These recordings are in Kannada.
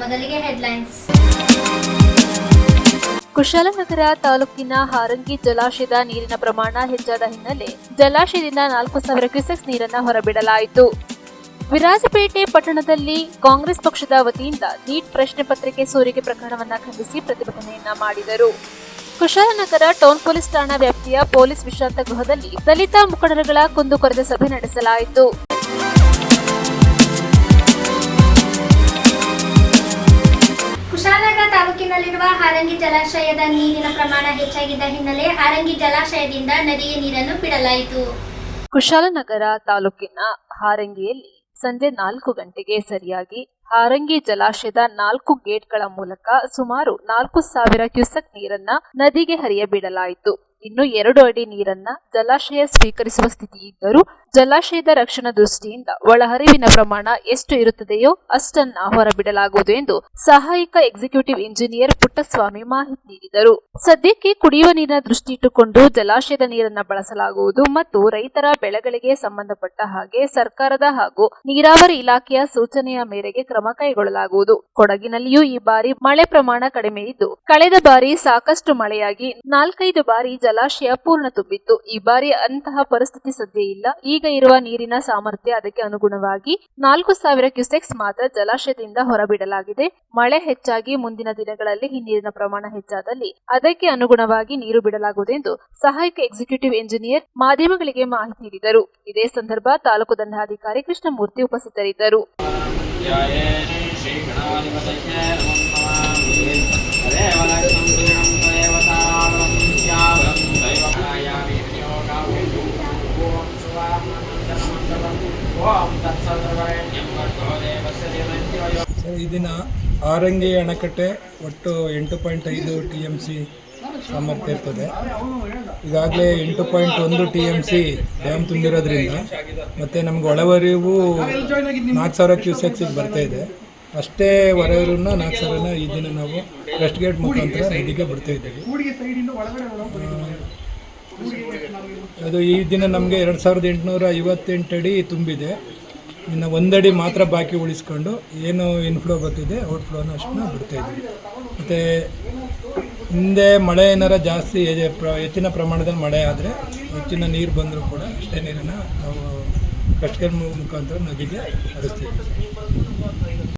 ಮೊದಲಿಗೆ ಹೆಡ್ಲೈನ್ಸ್. ಕುಶಾಲನಗರ ತಾಲೂಕಿನ ಹಾರಂಗಿ ಜಲಾಶಯದ ನೀರಿನ ಪ್ರಮಾಣ ಹೆಚ್ಚಾದ ಹಿನ್ನೆಲೆ ಜಲಾಶಯದಿಂದ 4,000 ಕ್ಯೂಸೆಕ್ಸ್ ನೀರನ್ನು ಹೊರಬಿಡಲಾಯಿತು. ವಿರಾಜಪೇಟೆ ಪಟ್ಟಣದಲ್ಲಿ ಕಾಂಗ್ರೆಸ್ ಪಕ್ಷದ ವತಿಯಿಂದ ನೀಟ್ ಪ್ರಶ್ನೆ ಪತ್ರಿಕೆ ಸೋರಿಕೆ ಪ್ರಕರಣವನ್ನು ಖಂಡಿಸಿ ಪ್ರತಿಭಟನೆಯನ್ನ ಮಾಡಿದರು. ಕುಶಾಲನಗರ ಟೌನ್ ಪೊಲೀಸ್ ಠಾಣಾ ವ್ಯಾಪ್ತಿಯ ಪೊಲೀಸ್ ವಿಶ್ರಾಂತ ಗೃಹದಲ್ಲಿ ದಲಿತ ಮುಖಂಡರುಗಳ ಕುಂದುಕೊರತೆ ಸಭೆ ನಡೆಸಲಾಯಿತು. ಕುಶಾಲನಗರ ತಾಲೂಕಿನಲ್ಲಿರುವ ಹಾರಂಗಿ ಜಲಾಶಯದ ನೀರಿನ ಪ್ರಮಾಣ ಹೆಚ್ಚಾಗಿದ್ದ ಹಿನ್ನೆಲೆ ಹಾರಂಗಿ ಜಲಾಶಯದಿಂದ ನದಿಗೆ ನೀರನ್ನು ಬಿಡಲಾಯಿತು. ಕುಶಾಲನಗರ ತಾಲೂಕಿನ ಹಾರಂಗಿಯಲ್ಲಿ ಸಂಜೆ 4 ಗಂಟೆಗೆ ಸರಿಯಾಗಿ ಹಾರಂಗಿ ಜಲಾಶಯದ 4 ಗೇಟ್ಗಳ ಮೂಲಕ ಸುಮಾರು 4,000 ಕ್ಯೂಸೆಕ್ ನೀರನ್ನ ನದಿಗೆ ಹರಿಯಬಿಡಲಾಯಿತು. ಇನ್ನು 2 ಅಡಿ ನೀರನ್ನ ಜಲಾಶಯ ಸ್ವೀಕರಿಸುವ ಸ್ಥಿತಿ ಇದ್ದರೂ ಜಲಾಶಯದ ರಕ್ಷಣಾ ದೃಷ್ಟಿಯಿಂದ ಒಳಹರಿವಿನ ಪ್ರಮಾಣ ಎಷ್ಟು ಇರುತ್ತದೆಯೋ ಅಷ್ಟನ್ನ ಹೊರಬಿಡಲಾಗುವುದು ಎಂದು ಸಹಾಯಕ ಎಕ್ಸಿಕ್ಯೂಟಿವ್ ಇಂಜಿನಿಯರ್ ಪುಟ್ಟಸ್ವಾಮಿ ಮಾಹಿತಿ ನೀಡಿದರು. ಸದ್ಯಕ್ಕೆ ಕುಡಿಯುವ ನೀರಿನ ದೃಷ್ಟಿ ಇಟ್ಟುಕೊಂಡು ಜಲಾಶಯದ ನೀರನ್ನ ಬಳಸಲಾಗುವುದು ಮತ್ತು ರೈತರ ಬೆಳೆಗಳಿಗೆ ಸಂಬಂಧಪಟ್ಟ ಹಾಗೆ ಸರ್ಕಾರದ ಹಾಗೂ ನೀರಾವರಿ ಇಲಾಖೆಯ ಸೂಚನೆಯ ಮೇರೆಗೆ ಕ್ರಮ ಕೈಗೊಳ್ಳಲಾಗುವುದು. ಕೊಡಗಿನಲ್ಲಿಯೂ ಈ ಬಾರಿ ಮಳೆ ಪ್ರಮಾಣ ಕಡಿಮೆ ಇದ್ದು ಕಳೆದ ಬಾರಿ ಸಾಕಷ್ಟು ಮಳೆಯಾಗಿ 4-5 ಬಾರಿ ಜಲಾಶಯ ಪೂರ್ಣ ತುಂಬಿತ್ತು. ಈ ಬಾರಿ ಅಂತಹ ಪರಿಸ್ಥಿತಿ ಸದ್ಯ ಇಲ್ಲ. ಈಗ ಇರುವ ನೀರಿನ ಸಾಮರ್ಥ್ಯ ಅದಕ್ಕೆ ಅನುಗುಣವಾಗಿ 4,000 ಕ್ಯೂಸೆಕ್ಸ್ ಮಾತ್ರ ಜಲಾಶಯದಿಂದ ಹೊರಬಿಡಲಾಗಿದೆ. ಮಳೆ ಹೆಚ್ಚಾಗಿ ಮುಂದಿನ ದಿನಗಳಲ್ಲಿ ಈ ನೀರಿನ ಪ್ರಮಾಣ ಹೆಚ್ಚಾದಲ್ಲಿ ಅದಕ್ಕೆ ಅನುಗುಣವಾಗಿ ನೀರು ಬಿಡಲಾಗುವುದು ಎಂದು ಸಹಾಯಕ ಎಕ್ಸಿಕ್ಯೂಟಿವ್ ಇಂಜಿನಿಯರ್ ಮಾಧ್ಯಮಗಳಿಗೆ ಮಾಹಿತಿ ನೀಡಿದರು. ಇದೇ ಸಂದರ್ಭ ತಾಲೂಕು ದಂಡಾಧಿಕಾರಿ ಕೃಷ್ಣಮೂರ್ತಿ ಉಪಸ್ಥಿತರಿದ್ದರು. ಈ ದಿನ ಹಾರಂಗಿ ಅಣೆಕಟ್ಟೆ ಒಟ್ಟು 8.5 TMC ಸಾಮರ್ಥ್ಯ ಇರ್ತದೆ. ಈಗಾಗಲೇ 8.1 TMC ಡ್ಯಾಮ್ ತುಂಬಿರೋದ್ರಿಂದ ಮತ್ತು ನಮ್ಗೆ ಒಳಹರಿವು 4,000 ಕ್ಯೂಸೆಕ್ಸಿಗೆ ಬರ್ತಾ ಇದೆ. ಅಷ್ಟೇ ಹೊರಹರಿವನ್ನ 4,000ನ ಈ ದಿನ ನಾವು ಕ್ರಸ್ಟ್ ಗೇಟ್ ಮುಖಾಂತರ ನದಿಗೆ ಬಿಡ್ತಾ ಇದ್ದೀವಿ. ಅದು ಈ ದಿನ ನಮಗೆ 2,858 ಅಡಿ ತುಂಬಿದೆ. ಇನ್ನು 1 ಅಡಿ ಮಾತ್ರ ಬಾಕಿ ಉಳಿಸ್ಕೊಂಡು ಏನು ಇನ್ಫ್ಲೋ ಬರ್ತಿದೆ ಔಟ್ಫ್ಲೋನ ಅಷ್ಟನ್ನ ಬಿಡ್ತಾ ಇದ್ದೀವಿ. ಮತ್ತು ಹಿಂದೆ ಮಳೆ ಏನಾರ ಜಾಸ್ತಿ ಹೆಚ್ಚಿನ ಪ್ರಮಾಣದಲ್ಲಿ ಮಳೆ ಆದರೆ ಹೆಚ್ಚಿನ ನೀರು ಬಂದರೂ ಕೂಡ ಅಷ್ಟೇ ನೀರನ್ನು ನಾವು ಕಷ್ಟಕರ ಮುಖಾಂತರ ನದಿಗೆ ಹರಿಸ್ತೀವಿ.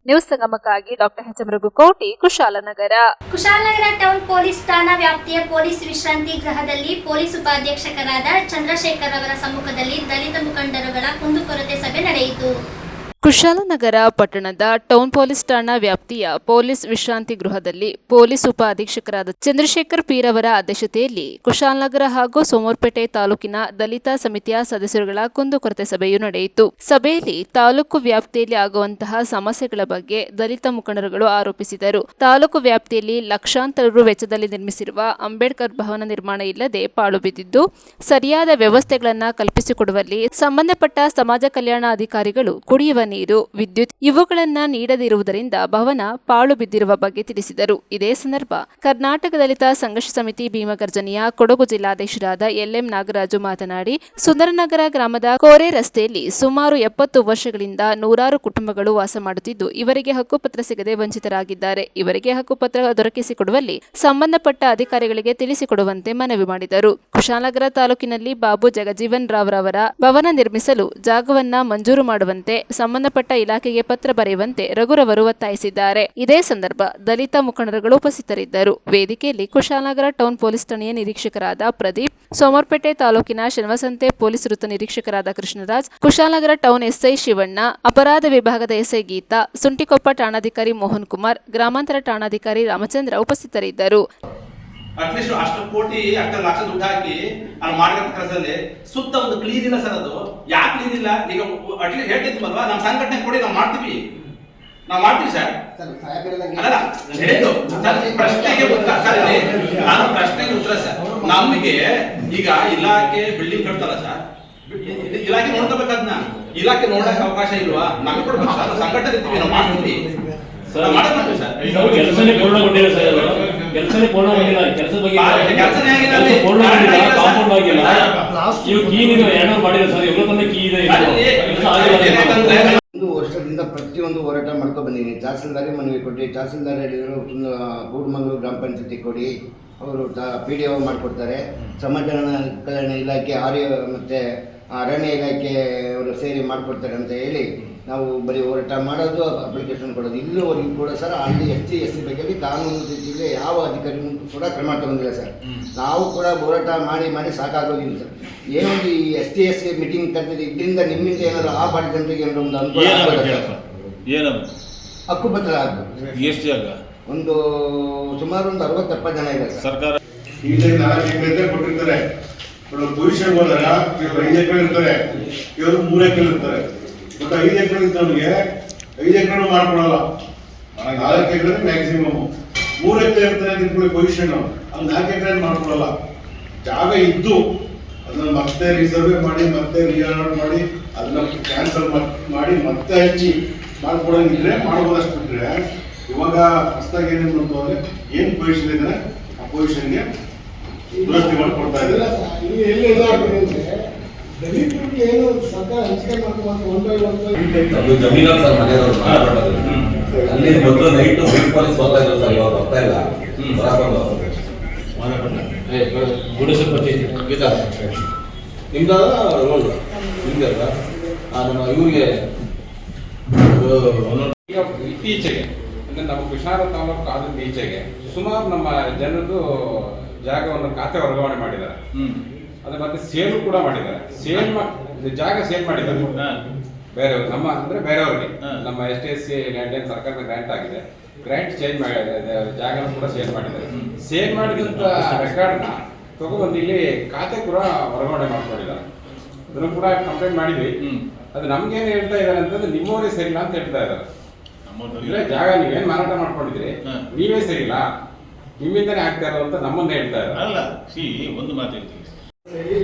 ನ್ಯೂಸ್ ಸಂಗಮಕ್ಕಾಗಿ doctor H M Raghukoti, Kushalnagar. Kushalnagar town police ಠಾಣಾ ವ್ಯಾಪ್ತಿಯ ಪೊಲೀಸ್ ವಿಶ್ರಾಂತಿ ಗೃಹದಲ್ಲಿ ಪೊಲೀಸ್ ಉಪಾಧೀಕ್ಷಕರಾದ ಚಂದ್ರಶೇಖರ್ ಅವರ ಸಮ್ಮುಖದಲ್ಲಿ ದಲಿತ ಮುಖಂಡರುಗಳ ಕುಂದುಕೊರತೆ ಸಭೆ ನಡೆಯಿತು. ಕುಶಾಲನಗರ ಪಟ್ಟಣದ ಟೌನ್ ಪೊಲೀಸ್ ಠಾಣಾ ವ್ಯಾಪ್ತಿಯ ಪೊಲೀಸ್ ವಿಶ್ರಾಂತಿ ಗೃಹದಲ್ಲಿ ಪೊಲೀಸ್ ಉಪ ಅಧೀಕ್ಷಕರಾದ ಚಂದ್ರಶೇಖರ್ ಪೀರ್ ಅವರ ಅಧ್ಯಕ್ಷತೆಯಲ್ಲಿ ಕುಶಾಲನಗರ ಹಾಗೂ ಸೋಮವಾರಪೇಟೆ ತಾಲೂಕಿನ ದಲಿತ ಸಮಿತಿಯ ಸದಸ್ಯರುಗಳ ಕುಂದುಕೊರತೆ ಸಭೆಯು ನಡೆಯಿತು. ಸಭೆಯಲ್ಲಿ ತಾಲೂಕು ವ್ಯಾಪ್ತಿಯಲ್ಲಿ ಆಗುವಂತಹ ಸಮಸ್ಯೆಗಳ ಬಗ್ಗೆ ದಲಿತ ಮುಖಂಡರುಗಳು ಆರೋಪಿಸಿದರು. ತಾಲೂಕು ವ್ಯಾಪ್ತಿಯಲ್ಲಿ ಲಕ್ಷಾಂತರ ರು ವೆಚ್ಚದಲ್ಲಿ ನಿರ್ಮಿಸಿರುವ ಅಂಬೇಡ್ಕರ್ ಭವನ ನಿರ್ಮಾಣ ಇಲ್ಲದೆ ಪಾಳು ಬಿದ್ದಿದ್ದು ಸರಿಯಾದ ವ್ಯವಸ್ಥೆಗಳನ್ನು ಕಲ್ಪಿಸಿಕೊಡುವಲ್ಲಿ ಸಂಬಂಧಪಟ್ಟ ಸಮಾಜ ಕಲ್ಯಾಣ ಅಧಿಕಾರಿಗಳು ಕುಡಿಯುವ ನೀರು, ವಿದ್ಯುತ್ ಇವುಗಳನ್ನ ನೀಡದಿರುವುದರಿಂದ ಭವನ ಪಾಳು ಬಿದ್ದಿರುವ ಬಗ್ಗೆ ತಿಳಿಸಿದರು. ಇದೇ ಸಂದರ್ಭ ಕರ್ನಾಟಕ ದಲಿತ ಸಂಘರ್ಷ ಸಮಿತಿ ಭೀಮಗರ್ಜನೆಯ ಕೊಡಗು ಜಿಲ್ಲಾಧ್ಯಕ್ಷರಾದ LM ನಾಗರಾಜು ಮಾತನಾಡಿ, ಸುಂದರನಗರ ಗ್ರಾಮದ ಕೋರೆ ರಸ್ತೆಯಲ್ಲಿ ಸುಮಾರು 70 ವರ್ಷಗಳಿಂದ ನೂರಾರು ಕುಟುಂಬಗಳು ವಾಸ ಮಾಡುತ್ತಿದ್ದು ಇವರಿಗೆ ಹಕ್ಕುಪತ್ರ ಸಿಗದೆ ವಂಚಿತರಾಗಿದ್ದಾರೆ. ಇವರಿಗೆ ಹಕ್ಕುಪತ್ರ ದೊರಕಿಸಿಕೊಡುವಲ್ಲಿ ಸಂಬಂಧಪಟ್ಟ ಅಧಿಕಾರಿಗಳಿಗೆ ತಿಳಿಸಿಕೊಡುವಂತೆ ಮನವಿ ಮಾಡಿದರು. ಕುಶಾಲನಗರ ತಾಲೂಕಿನಲ್ಲಿ ಬಾಬು ಜಗಜೀವನ್ ರಾವ್ ರವರ ಭವನ ನಿರ್ಮಿಸಲು ಜಾಗವನ್ನ ಮಂಜೂರು ಮಾಡುವಂತೆ ಸಂಬಂಧಪಟ್ಟ ಇಲಾಖೆಗೆ ಪತ್ರ ಬರೆಯುವಂತೆ ರಘುರವರು ಒತ್ತಾಯಿಸಿದ್ದಾರೆ. ಇದೇ ಸಂದರ್ಭ ದಲಿತ ಮುಖಂಡರುಗಳು ಉಪಸ್ಥಿತರಿದ್ದರು. ವೇದಿಕೆಯಲ್ಲಿ ಕುಶಾಲನಗರ ಟೌನ್ ಪೊಲೀಸ್ ಠಾಣೆಯ ನಿರೀಕ್ಷಕರಾದ ಪ್ರದೀಪ್, ಸೋಮವಾರಪೇಟೆ ತಾಲೂಕಿನ ಶನಿವಾಸಂತೆ ಪೊಲೀಸ್ ವೃತ್ತ ನಿರೀಕ್ಷಕರಾದ ಕೃಷ್ಣರಾಜ್, ಕುಶಾಲನಗರ ಟೌನ್ SI ಶಿವಣ್ಣ, ಅಪರಾಧ ವಿಭಾಗದ SI ಗೀತಾ, ಸುಂಟಿಕೊಪ್ಪ ಠಾಣಾಧಿಕಾರಿ ಮೋಹನ್ ಕುಮಾರ್, ಗ್ರಾಮಾಂತರ ಠಾಣಾಧಿಕಾರಿ ರಾಮಚಂದ್ರ ಉಪಸ್ಥಿತರಿದ್ದರು. ಅಟ್ಲೀಸ್ಟ್ ಅಷ್ಟು ಕೋಟಿ ಅಷ್ಟು ಲಕ್ಷ ದುಡ್ಡು ಹಾಕಿ ಅಲ್ಲಿ ಮಾಡಿರೋ ಕೆಲಸದಲ್ಲಿ ಸುತ್ತ ಒಂದು ಕ್ಲೀನ್ ಇಲ್ಲ ಸರ್. ಅದು ಯಾಕೆ ಕ್ಲೀನ್ ಇಲ್ಲ? ಈಗ ಅಟ್ಲೀಸ್ಟ್ ಹೇಳ್ತಿದ್ವಲ್ವಾ, ನಮ್ಮ ಸಂಘಟನೆ ಕೊಡಿ, ನಾವು ಮಾಡ್ತೀವಿ ಸರ್. ಅಲ್ಲ ಹೇಳಿದ್ದು ಪ್ರಶ್ನೆಗೆ ಉತ್ತರ ಸರ್. ನಾನು ಪ್ರಶ್ನೆಗೆ ಉತ್ತರ ಸರ್. ನಮಗೆ ಈಗ ಇಲಾಖೆ ಬಿಲ್ಡಿಂಗ್ ಕಟ್ತಲ್ಲ ಸರ್, ಇಲಾಖೆ ನೋಡ್ಕೋಬೇಕದ್ನ. ಇಲಾಖೆ ನೋಡಕ್ ಅವಕಾಶ ಇಲ್ವಾ? ನಮಗೆ ಕೊಡ್ಬೇಕು ಸರ್. ಸಂಘಟನೆ ಇರ್ತೀವಿ, ನಾವು ಮಾಡ್ತೀವಿ ಸರ್. ಕೆಲಸನೇ ಪೂರ್ಣಗೊಂಡಿಲ್ಲ ಸರ್. ಕೆಲಸನೇ ಪೂರ್ಣಗೊಂಡಿಲ್ಲ. ಕೆಲಸದ ಬಗ್ಗೆ ಕಾಂಪೌಂಡ್ ಆಗಿಲ್ಲ. ಇವು ಕೀ ನೀವು ಏನೋ ಮಾಡಿಲ್ಲ ಸರ್. ಇವ್ರ ತಂದೆ ಕೀ ಇದೆ. 1 ವರ್ಷದಿಂದ ಪ್ರತಿಯೊಂದು ಹೋರಾಟ ಮಾಡ್ಕೊಂಡು ಬಂದಿದ್ದೀನಿ. ತಹಸೀಲ್ದಾರಿಗೆ ಮನವಿ ಕೊಟ್ಟು ತಹಸೀಲ್ದಾರ್ ಹೇಳಿದರು ಕೂಡಮಂಗ್ಳೂರು ಗ್ರಾಮ ಪಂಚಾಯತಿ ಕೊಡಿ, ಅವರು PDO ಮಾಡಿಕೊಡ್ತಾರೆ. ಸಮಾಜ ಕಲ್ಯಾಣ ಇಲಾಖೆ ಮತ್ತು ಅರಣ್ಯ ಇಲಾಖೆ ಅವರು ಸೇರಿ ಮಾಡಿಕೊಡ್ತಾರೆ ಅಂತ ಹೇಳಿ ನಾವು ಬರೀ ಹೋರಾಟ ಮಾಡೋದು, ಅಪ್ಲಿಕೇಶನ್ ಕೊಡೋದು. ಇಲ್ಲಿವರೆಗೂ ಕೂಡ ಸರ್ ಅಲ್ಲಿ SC ಬಗ್ಗೆ ಕಾನೂನು ರೀತಿಯಲ್ಲಿ ಯಾವ ಅಧಿಕಾರಿಯೂ ಕೂಡ ಕ್ರಮ ತಗೊಂಡಿಲ್ಲ ಸರ್. ನಾವು ಕೂಡ ಹೋರಾಟ ಮಾಡಿ ಸಾಕಾಗೋದಿಲ್ಲ ಸರ್. ಏನೊಂದು ಈ SC ಮೀಟಿಂಗ್ ಕರೆದಿದ್ದು ಇದರಿಂದ ನಿಮ್ಮಿಂದ ಏನಾದರೂ ಆ ಬಾಡಿ ಜನರಿಗೆ ಏನಾದ್ರು ಒಂದು ಅನುಕೂಲ ಹಕ್ಕುಪತ್ರ ಆಗ್ಬೋದು. ಎಷ್ಟು ಜಾಗ? ಒಂದು ಸುಮಾರು ಒಂದು 60-70 ಜನ ಇದೆ ಸರ್ಕಾರ. ಈಗ 4 ಎಕರೆ ಕೊಟ್ಟಿರ್ತಾರೆ, ಪೊಸಿಷನ್ ಹೋದಾಗ ಇವರು 5 ಎಕರೆ ಇರ್ತಾರೆ, ಇವರು 3 ಎಕರೆ ಇರ್ತಾರೆ. But 5 acre ಇದ್ದವನಿಗೆ 5 acre ಮಾಡ್ಕೊಡಲ್ಲ, 4 acre maximum. 3 ಎಕರೆ ಇರ್ತಾರೆ ಅಂತ ಪೊಸಿಷನ್, ಅಲ್ಲಿ 4 ಎಕರೆ ಮಾಡ್ಕೊಡಲ್ಲ. ಜಾಗ ಇದ್ದು ಅದನ್ನ ಮತ್ತೆ ರಿಸರ್ವೆ ಮಾಡಿ, ಮತ್ತೆ ರಿಯಾರ್ಡ್ ಮಾಡಿ, ಅದನ್ನ ಕ್ಯಾನ್ಸಲ್ ಮಾಡಿ ಮತ್ತೆ ಹಂಚಿ ಮಾಡ್ಕೊಡಂಗಿದ್ರೆ ಮಾಡ್ಬೋದಷ್ಟು ಬಿಟ್ರೆ, ಇವಾಗ ಹೊಸದಾಗಿ ಏನೇನು ಅಂತಂದ್ರೆ ಏನ್ ಪೊಸಿಷನ್ ಇದ್ದಾರೆ ಆ ಪೊಸಿಷನ್ಗೆ ದುರಸ್ತಿ ಮಾಡ್ಕೊಡ್ತಾ ಇದ್ದಾರೆ. ಅದು ಜಮೀನು ಸರ್, ಮನೆಯವರು ಅಲ್ಲಿ ಮೊದಲು ನೈಟ್ ಪೊಲೀಸ್ ಬರ್ತಾ ಇದ್ರು ಸರ್, ಇವಾಗ ಬರ್ತಾ ಇಲ್ಲ. ನಿಮ್ದಾದ ರೋಡ್ ನಿಮ್ಗೆ ಅಲ್ಲ, ನಮ್ಮ ಇವ್ರಿಗೆ ಇತ್ತೀಚೆಗೆ ಅಂದ್ರೆ ನಮ್ಮ ಕುಶಾಲ ತಾಲೂಕು ಆದ ಈಚೆಗೆ ಸುಮಾರು ನಮ್ಮ ಜನರದ್ದು ಜಾಗವನ್ನು ಖಾತೆ ವರ್ಗಾವಣೆ ಮಾಡಿದ್ದಾರೆ. ಅದ್ರ ಮತ್ತೆ ಸೇಲ್ ಕೂಡ ಮಾಡಿದ್ದಾರೆ. ಜಾಗ ಸೇಲ್ ಮಾಡಿದ್ದಾರೆ ಬೇರೆಯವರು, ನಮ್ಮ ಅಂದ್ರೆ ಬೇರೆಯವ್ರಿಗೆ. ನಮ್ಮ STSC ಲ್ಯಾಂಡ್ ಏನು ಸರ್ಕಾರದ ಗ್ರಾಂಟ್ ಆಗಿದೆ, ಗ್ರಾಂಟ್ ಚೇಂಜ್ ಮಾಡಿದ್ದಾರೆ, ಜಾಗನ ಕೂಡ ಸೇಲ್ ಮಾಡಿದ್ದಾರೆ. ಸೇಲ್ ಮಾಡಿದಂತ ರೆಕಾರ್ಡ್ನ ತಗೊಬಂದು ಇಲ್ಲಿ ಖಾತೆ ಕೂಡ ವರ್ಗಾವಣೆ ಮಾಡ್ಕೊಂಡಿದ್ದಾರೆ. ಅದನ್ನು ಕೂಡ ಕಂಪ್ಲೇಂಟ್ ಮಾಡಿದ್ವಿ. ಅದು ನಮ್ಗೇನು ಹೇಳ್ತಾ ಇದ್ದಾರೆ ಅಂತಂದ್ರೆ ನಿಮ್ಮವರೇ ಸರಿಯಿಲ್ಲ ಅಂತ ಹೇಳ್ತಾ ಇದ್ದಾರೆ. ಅಂದ್ರೆ ಜಾಗ ನೀವೇನ್ ಮಾರಾಟ ಮಾಡ್ಕೊಂಡಿದ್ರಿ, ನೀವೇ ಸರಿಯಿಲ್ಲ, ನಿಮ್ಮಿಂದನೇ ಆಗ್ತಾ ಇರೋ ಅಂತ ನಮ್ಮನ್ನೇ ಹೇಳ್ತಾ ಇದ್ದಾರೆ. ಅಲ್ಲ, ಒಂದು ಮಾತು ಹೇಳ್ತೀನಿ,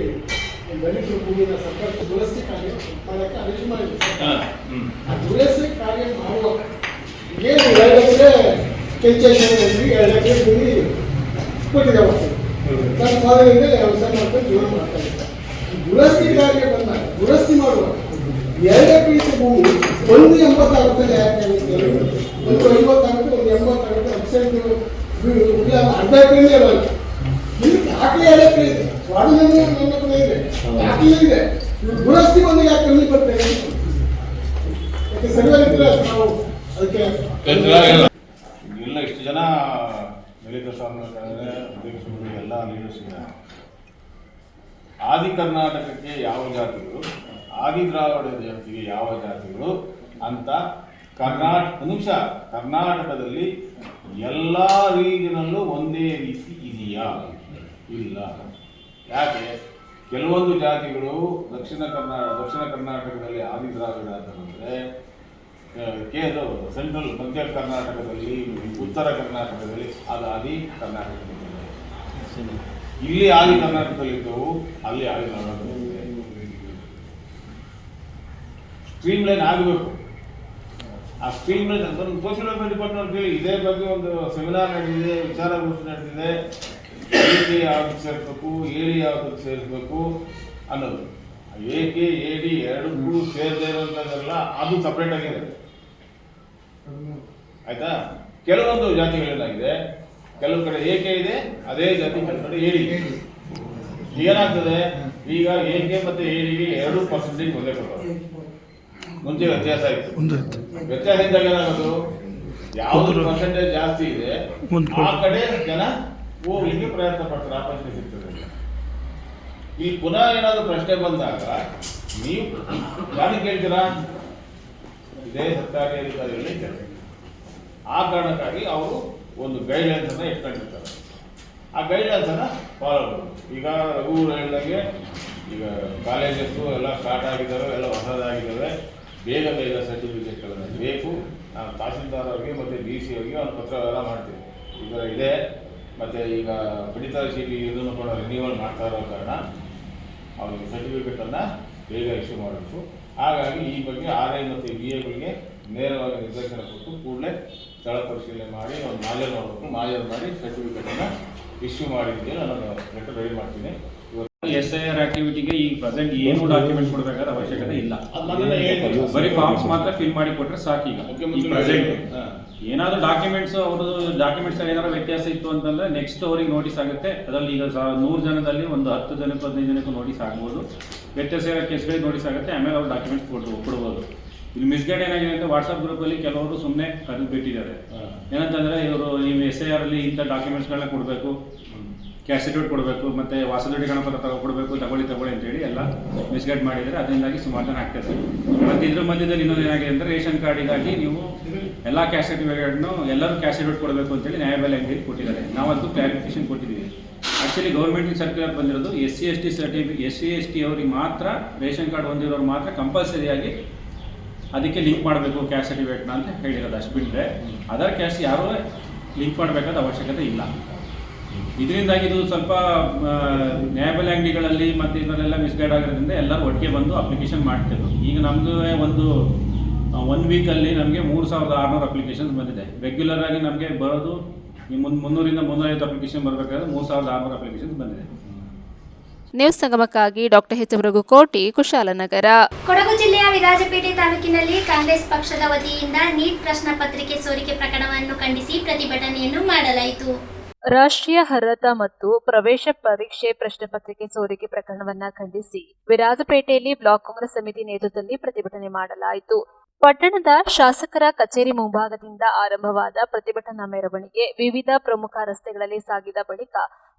ದಲಿತರ ಭೂಮಿನ ಸರ್ಕಾರ ದುರಸ್ತಿ ಕಾರ್ಯ ಮಾಡಕ್ಕೆ ಆದೇಶ ಮಾಡಿದೆ. ಆ ದುರಸ್ತಿ ಕಾರ್ಯ ಮಾಡುವ ಏನು 2 ಎಕರೆ ಕೆಂಚೇಶ್ವರದಲ್ಲಿ 2 ಎಕರೆ ಭೂಮಿ ಕೊಟ್ಟಿದ್ದೇವೆ. ನನ್ನ ಫಾದರಿಂದ ವ್ಯವಸಾಯ ಮಾಡ್ಕೊಂಡು ಜೀವನ ಮಾಡ್ತಾ ಇದ್ದಾರೆ. ದುರಸ್ತಿ ಕಾರ್ಯ ಬಂದಾಗ ದುರಸ್ತಿ ಮಾಡುವ 2 ಎಕರೆ ಭೂಮಿ 180 ಆಗುತ್ತದೆ. ಯಾಕೆ ಒಂದು 50 ಆಗುತ್ತೆ, ಒಂದು 80 ಆಗುತ್ತೆ. ಅರ್ಧ ಎಕರೆನೇ ಇರಲ್ಲ. ಇಲ್ಲಿ ದಾಖಲೆ 2 ಎಕರೆ ಇದೆ, ಸ್ವಾಧೀನ ನನ್ನ ಕಡೆ ಇದೆ, ದಾಖಲೆ ಇದೆ. ಇವ್ರು ದುರಸ್ತಿ ಬಂದು ಯಾಕೆ ಕಮ್ಮಿ ಬರ್ತೇವೆ? ಯಾಕೆ ಸರಿಯಾಗಿದ್ರೆ ನಾವು ಅದಕ್ಕೆ ಇಲ್ಲ. ಇಷ್ಟು ಜನ ಲಲಿತ ಸ್ವಾಮಿ ಅಧ್ಯಕ್ಷರು ಎಲ್ಲ ಲೀಡರ್ಸ್ ಇದ್ದಾರೆ. ಆದಿ ಕರ್ನಾಟಕಕ್ಕೆ ಯಾವ ಜಾತಿಗಳು, ಆದಿ ದ್ರಾವಿಡ ಜಾತಿಗೆ ಯಾವ ಜಾತಿಗಳು ಅಂತ ಕರ್ನಾಟಕದಲ್ಲಿ ಎಲ್ಲ ರೀಜನಲ್ಲೂ ಒಂದೇ ರೀತಿ ಇದೆಯಾ? ಇಲ್ಲ. ಯಾಕೆ? ಕೆಲವೊಂದು ಜಾತಿಗಳು ದಕ್ಷಿಣ ಕರ್ನಾಟಕದಲ್ಲಿ ಆದಿ ದ್ರಾವಿಡ ಅಂತಂದರೆ, ಸೆಂಟ್ರಲ್ ಮಧ್ಯ ಕರ್ನಾಟಕದಲ್ಲಿ, ಉತ್ತರ ಕರ್ನಾಟಕದಲ್ಲಿ ಅದು ಆದಿ ಕರ್ನಾಟಕದಲ್ಲಿ. ಇಲ್ಲಿ ಆದಿ ಕರ್ನಾಟಕದಲ್ಲಿ ಇದ್ದವು, ಅಲ್ಲಿ ಆದಿ ಕರ್ನಾಟಕದಲ್ಲಿ ಸ್ಟ್ರೀಮ್ ಲೈನ್ ಆಗಬೇಕು. ಆ ಸ್ಟ್ರೀಮ್ ಲೈನ್ ಅಂತ ಸೋಷಿಯಲ್ ವೆಲ್ಫೇರ್ ಡಿಪಾರ್ಟ್ಮೆಂಟ್ ಹೇಳಿ ಇದೇ ಬಗ್ಗೆ ಒಂದು ಸೆಮಿನಾರ್ ನಡೆದಿದೆ, ವಿಚಾರಗೋಷ್ಠಿ ನಡೆದಿದೆ. AD ಯಾವ್ದು ಸೇರಿಸ್ಬೇಕು, AD ಯಾವ್ದು ಸೇರಿಸ್ಬೇಕು ಅನ್ನೋದು. AK AD ಎರಡಕ್ಕೂ ಸೇರದೇ ಇರುವಂಥದ್ದೆಲ್ಲ ಅದು ಸಪ್ರೇಟ್ ಆಗಿದೆ. ಆಯ್ತಾ? ಕೆಲವೊಂದು ಜಾತಿಗಳೇನಾಗಿದೆ, ಕೆಲವು ಕಡೆ AK ಇದೆ, ಅದೇ ಜಾತಿ ಕೆಲವು ಕಡೆ AD ಇದೆ. ಏನಾಗ್ತದೆ ಈಗ AK ಮತ್ತೆ ADಗೆ 2% ಒಂದೇ ಕೊಡೋದು. ಮುಂಚೆ ವ್ಯತ್ಯಾಸ ಇತ್ತು. ವ್ಯತ್ಯಾಸ ಇದ್ದಾಗ ಏನಾಗೋದು, ಯಾವ್ದು ಪರ್ಸೆಂಟೇಜ್ ಜಾಸ್ತಿ ಇದೆ ಆ ಕಡೆ ಜನ ಹೋಗ್ಲಿಕ್ಕೆ ಪ್ರಯತ್ನ ಪಡ್ತಾರೆ, ಆಪರ್ಚುನಿಟಿ ಸಿಗ್ತದೆ. ಈ ಪುನಃ ಏನಾದ್ರು ಪ್ರಶ್ನೆ ಬಂದಾಗ ನೀವು ಯಾರಿಗೆ ಕೇಳ್ತೀರಾ? ಇದೇ ಸರ್ಕಾರಿ ಅಧಿಕಾರಿಗಳೇ ಕೇಳ್ತಾರೆ. ಆ ಕಾರಣಕ್ಕಾಗಿ ಅವರು ಒಂದು ಗೈಡ್ಲೈನ್ಸ್ ಅನ್ನ ಇಟ್ಕೊಂಡಿರ್ತಾರೆ. ಆ ಗೈಡ್ಲೈನ್ಸ್ ಅನ್ನ ಫಾಲೋ ಮಾಡಬೇಕು. ಈಗ ಊರು ಹೇಳಿದಾಗೆ ಈಗ ಕಾಲೇಜಸ್ಸು ಎಲ್ಲ ಸ್ಟಾರ್ಟ್ ಆಗಿದ್ದಾವೆ, ಎಲ್ಲ ಹೊಸದಾಗಿದ್ದಾವೆ. ಬೇಗ ಸರ್ಟಿಫಿಕೇಟ್ಗಳನ್ನು ಬೇಕು. ನಾನು ತಹಸೀಲ್ದಾರ್ ಅವ್ರಿಗೆ ಮತ್ತು DC ಅವ್ರಿಗೆ ಒಂದು ಪತ್ರ ಎಲ್ಲ ಮಾಡ್ತೀನಿ. ಈಗ ಇದೆ, ಮತ್ತು ಈಗ ಪಡಿತರ ಚೀಟಿ ಇದನ್ನು ಕೂಡ ರಿನ್ಯೂವಲ್ ಮಾಡ್ತಾ ಇರೋ ಕಾರಣ ಅವ್ರಿಗೆ ಸರ್ಟಿಫಿಕೇಟನ್ನು ಬೇಗ ಇಶ್ಯೂ ಮಾಡಬೇಕು. ಹಾಗಾಗಿ ಈ ಬಗ್ಗೆ RI ಮತ್ತು BAಗಳಿಗೆ ನೇರವಾಗಿ ನಿರ್ದೇಶನ ಕೊಟ್ಟು ಕೂಡಲೇ ಸ್ಥಳ ಪರಿಶೀಲನೆ ಮಾಡಿ ಒಂದು ಮಾಜರ್ ಮಾಡಬೇಕು. ಮಾಜರ್ ಮಾಡಿ ಸರ್ಟಿಫಿಕೇಟನ್ನು ಇಶ್ಯೂ ಮಾಡಿದ್ದೀನಿ. ನಾನು ಲೆಟರ್ ರೆಡಿ ಮಾಡ್ತೀನಿ. SIR ಆಕ್ಟಿವಿಟಿಗೆ ಈ ಪ್ರೆಸೆಂಟ್ ಏನು ಡಾಕ್ಯುಮೆಂಟ್ಸ್ ಕೊಡಬೇಕಾದ ಅವಶ್ಯಕತೆ ಇಲ್ಲ. ಅದು ಮೊನ್ನೆ ಹೇಳಿದ್ರು. ಬರೀ ಫಾರ್ಮ್ಸ್ ಮಾತ್ರ ಫಿಲ್ ಮಾಡಿ ಕೊಟ್ರೆ ಸಾಕು. ಈಗ ಪ್ರೆಸೆಂಟ್ ಏನಾದ್ರು ಡಾಕ್ಯುಮೆಂಟ್ಸ್ ಅವ್ರದ್ದು ಡಾಕ್ಯುಮೆಂಟ್ಸ್ ಏನಾದ್ರು ವ್ಯತ್ಯಾಸ ಇತ್ತು ಅಂತಂದ್ರೆ ನೆಕ್ಸ್ಟ್ ಅವ್ರಿಗೆ ನೋಟಿಸ್ ಆಗುತ್ತೆ. ಅದರಲ್ಲಿ ಈಗ 100 ಜನದಲ್ಲಿ ಒಂದು 10 ಜನಕ್ಕೆ 15 ಜನಕ್ಕೂ ನೋಟಿಸ್ ಆಗ್ಬೋದು. ವ್ಯತ್ಯಾಸ ಇರೋ ಕೇಸ್ಗಳಿಗೆ ನೋಟಿಸ್ ಆಗುತ್ತೆ. ಆಮೇಲೆ ಅವ್ರು ಡಾಕ್ಯುಮೆಂಟ್ಸ್ ಕೊಡ್ಬೋದು. ಇಲ್ಲಿ ಮಿಸ್ಗೈಡ್ ಏನಾಗಿದೆ ಅಂತ ವಾಟ್ಸ್ಆಪ್ ಗ್ರೂಪಲ್ಲಿ ಕೆಲವರು ಸುಮ್ಮನೆ ಕರೆದು ಬಿಟ್ಟಿದ್ದಾರೆ. ಏನಂತಂದ್ರೆ ಇವರು ನೀವು SIR ಅಲ್ಲಿ ಇಂಥ ಡಾಕ್ಯುಮೆಂಟ್ಸ್ಗಳನ್ನ ಕೊಡಬೇಕು, ಕ್ಯಾಸ್ಟ್ ಸರ್ಟಿಫಿಕೇಟ್ ಕೊಡಬೇಕು, ಮತ್ತೆ ವಾಸದೊಡ್ಡಿ ಗಣಪತ್ರ ಕೊಡಬೇಕು, ತಗೊಳ್ಳಿ ಅಂತೇಳಿ ಎಲ್ಲ ಮಿಸ್ಗೈಡ್ ಮಾಡಿದರೆ ಅದರಿಂದಾಗಿ ಸುಮಾರು ಜನ ಆಗ್ತದೆ. ಮತ್ತು ಇದ್ರ ಮಧ್ಯದಲ್ಲಿ ಇನ್ನೊಂದು ಏನಾಗಿದೆ ಅಂದರೆ ರೇಷನ್ ಕಾರ್ಡಿಗಾಗಿ ನೀವು ಎಲ್ಲ ಕ್ಯಾಸ್ಟ್ ಸರ್ಟಿಫಿಕೇಟ್ನು ಎಲ್ಲರೂ ಕ್ಯಾಸ್ಟ್ ಸರ್ಟಿಫಿಕೇಟ್ ಕೊಡಬೇಕು ಅಂತೇಳಿ ನ್ಯಾಯಬೆಲೆ ಅಂಗಡಿಯಲ್ಲಿ ಕೊಟ್ಟಿದ್ದಾರೆ. ನಾವು ಅದಕ್ಕೂ ಕ್ಲಾರಿಫಿಕೇಶನ್ ಕೊಟ್ಟಿದ್ದೀವಿ. ಆ್ಯಕ್ಚುಲಿ ಗೌರ್ಮೆಂಟ್ ಸರ್ಕ್ಯುಲರ್ ಬಂದಿರೋದು SC/ST ಅವ್ರಿಗೆ ಮಾತ್ರ ರೇಷನ್ ಕಾರ್ಡ್ ಹೊಂದಿರೋರು ಮಾತ್ರ ಕಂಪಲ್ಸರಿಯಾಗಿ ಅದಕ್ಕೆ ಲಿಂಕ್ ಮಾಡಬೇಕು ಕ್ಯಾಸ್ಟ್ ಸರ್ಟಿಫಿಕೇಟ್ನ ಅಂತ ಹೇಳಿರೋದು. ಅಷ್ಟು ಬಿಟ್ಟರೆ ಅದರ್ ಕ್ಯಾಸ್ಟ್ ಯಾರೂ ಲಿಂಕ್ ಮಾಡಬೇಕಾದ ಅವಶ್ಯಕತೆ ಇಲ್ಲ. ಇದರಿಂದಾಗಿ ಇದು ಸ್ವಲ್ಪ ನ್ಯಾಯಬೆಲೆ ಅಂಗಡಿಗಳಲ್ಲಿ ಮತ್ತು ಇದರಲ್ಲೆಲ್ಲ ಮಿಸ್ಗೈಡ್ ಆಗಿರೋದ್ರಿಂದ ಎಲ್ಲರೂ ಒಟ್ಟಿಗೆ ಬಂದು ಅಪ್ಲಿಕೇಶನ್ ಮಾಡ್ತಿದ್ರು. ಈಗ ನಮ್ಮದು ಒಂದು 1 ವೀಕಲ್ಲಿ ನಮಗೆ 3600 ಅಪ್ಲಿಕೇಶನ್ಸ್ ಬಂದಿದೆ. ರೆಗ್ಯುಲರ್ ಆಗಿ ನಮಗೆ ಬರೋದು ಈ 300ರಿಂದ 350 ಅಪ್ಲಿಕೇಶನ್ ಬರಬೇಕಾದ್ರೆ 3600 ಅಪ್ಲಿಕೇಶನ್ಸ್ ಬಂದಿದೆ. ನ್ಯೂಸ್ ಸಂಗಮಕ್ಕಾಗಿ ಡಾಕ್ಟರ್ ಎಚ್ ರಘುಕೋಟಿ, ಕುಶಾಲನಗರ. ಕೊಡಗು ಜಿಲ್ಲೆಯ ವಿರಾಜಪೇಟೆ ತಾಲೂಕಿನಲ್ಲಿ ಕಾಂಗ್ರೆಸ್ ಪಕ್ಷದ ವತಿಯಿಂದ ನೀಟ್ ಪ್ರಶ್ನೆ ಪತ್ರಿಕೆ ಸೋರಿಕೆ ಪ್ರಕರಣವನ್ನು ಖಂಡಿಸಿ ಪ್ರತಿಭಟನೆಯನ್ನು ಮಾಡಲಾಯಿತು. ರಾಷ್ಟ್ರೀಯ ಅರ್ಹತಾ ಮತ್ತು ಪ್ರವೇಶ ಪರೀಕ್ಷೆ ಪ್ರಶ್ನೆ ಪತ್ರಿಕೆ ಸೋರಿಕೆ ಪ್ರಕರಣವನ್ನ ಖಂಡಿಸಿ ವಿರಾಜಪೇಟೆಯಲ್ಲಿ ಬ್ಲಾಕ್ ಕಾಂಗ್ರೆಸ್ ಸಮಿತಿ ನೇತೃತ್ವದಲ್ಲಿ ಪ್ರತಿಭಟನೆ ಮಾಡಲಾಯಿತು. ಪಟ್ಟಣದ ಶಾಸಕರ ಕಚೇರಿ ಮುಂಭಾಗದಿಂದ ಆರಂಭವಾದ ಪ್ರತಿಭಟನಾ ಮೆರವಣಿಗೆ ವಿವಿಧ ಪ್ರಮುಖ ರಸ್ತೆಗಳಲ್ಲಿ ಸಾಗಿದ ಬಳಿಕ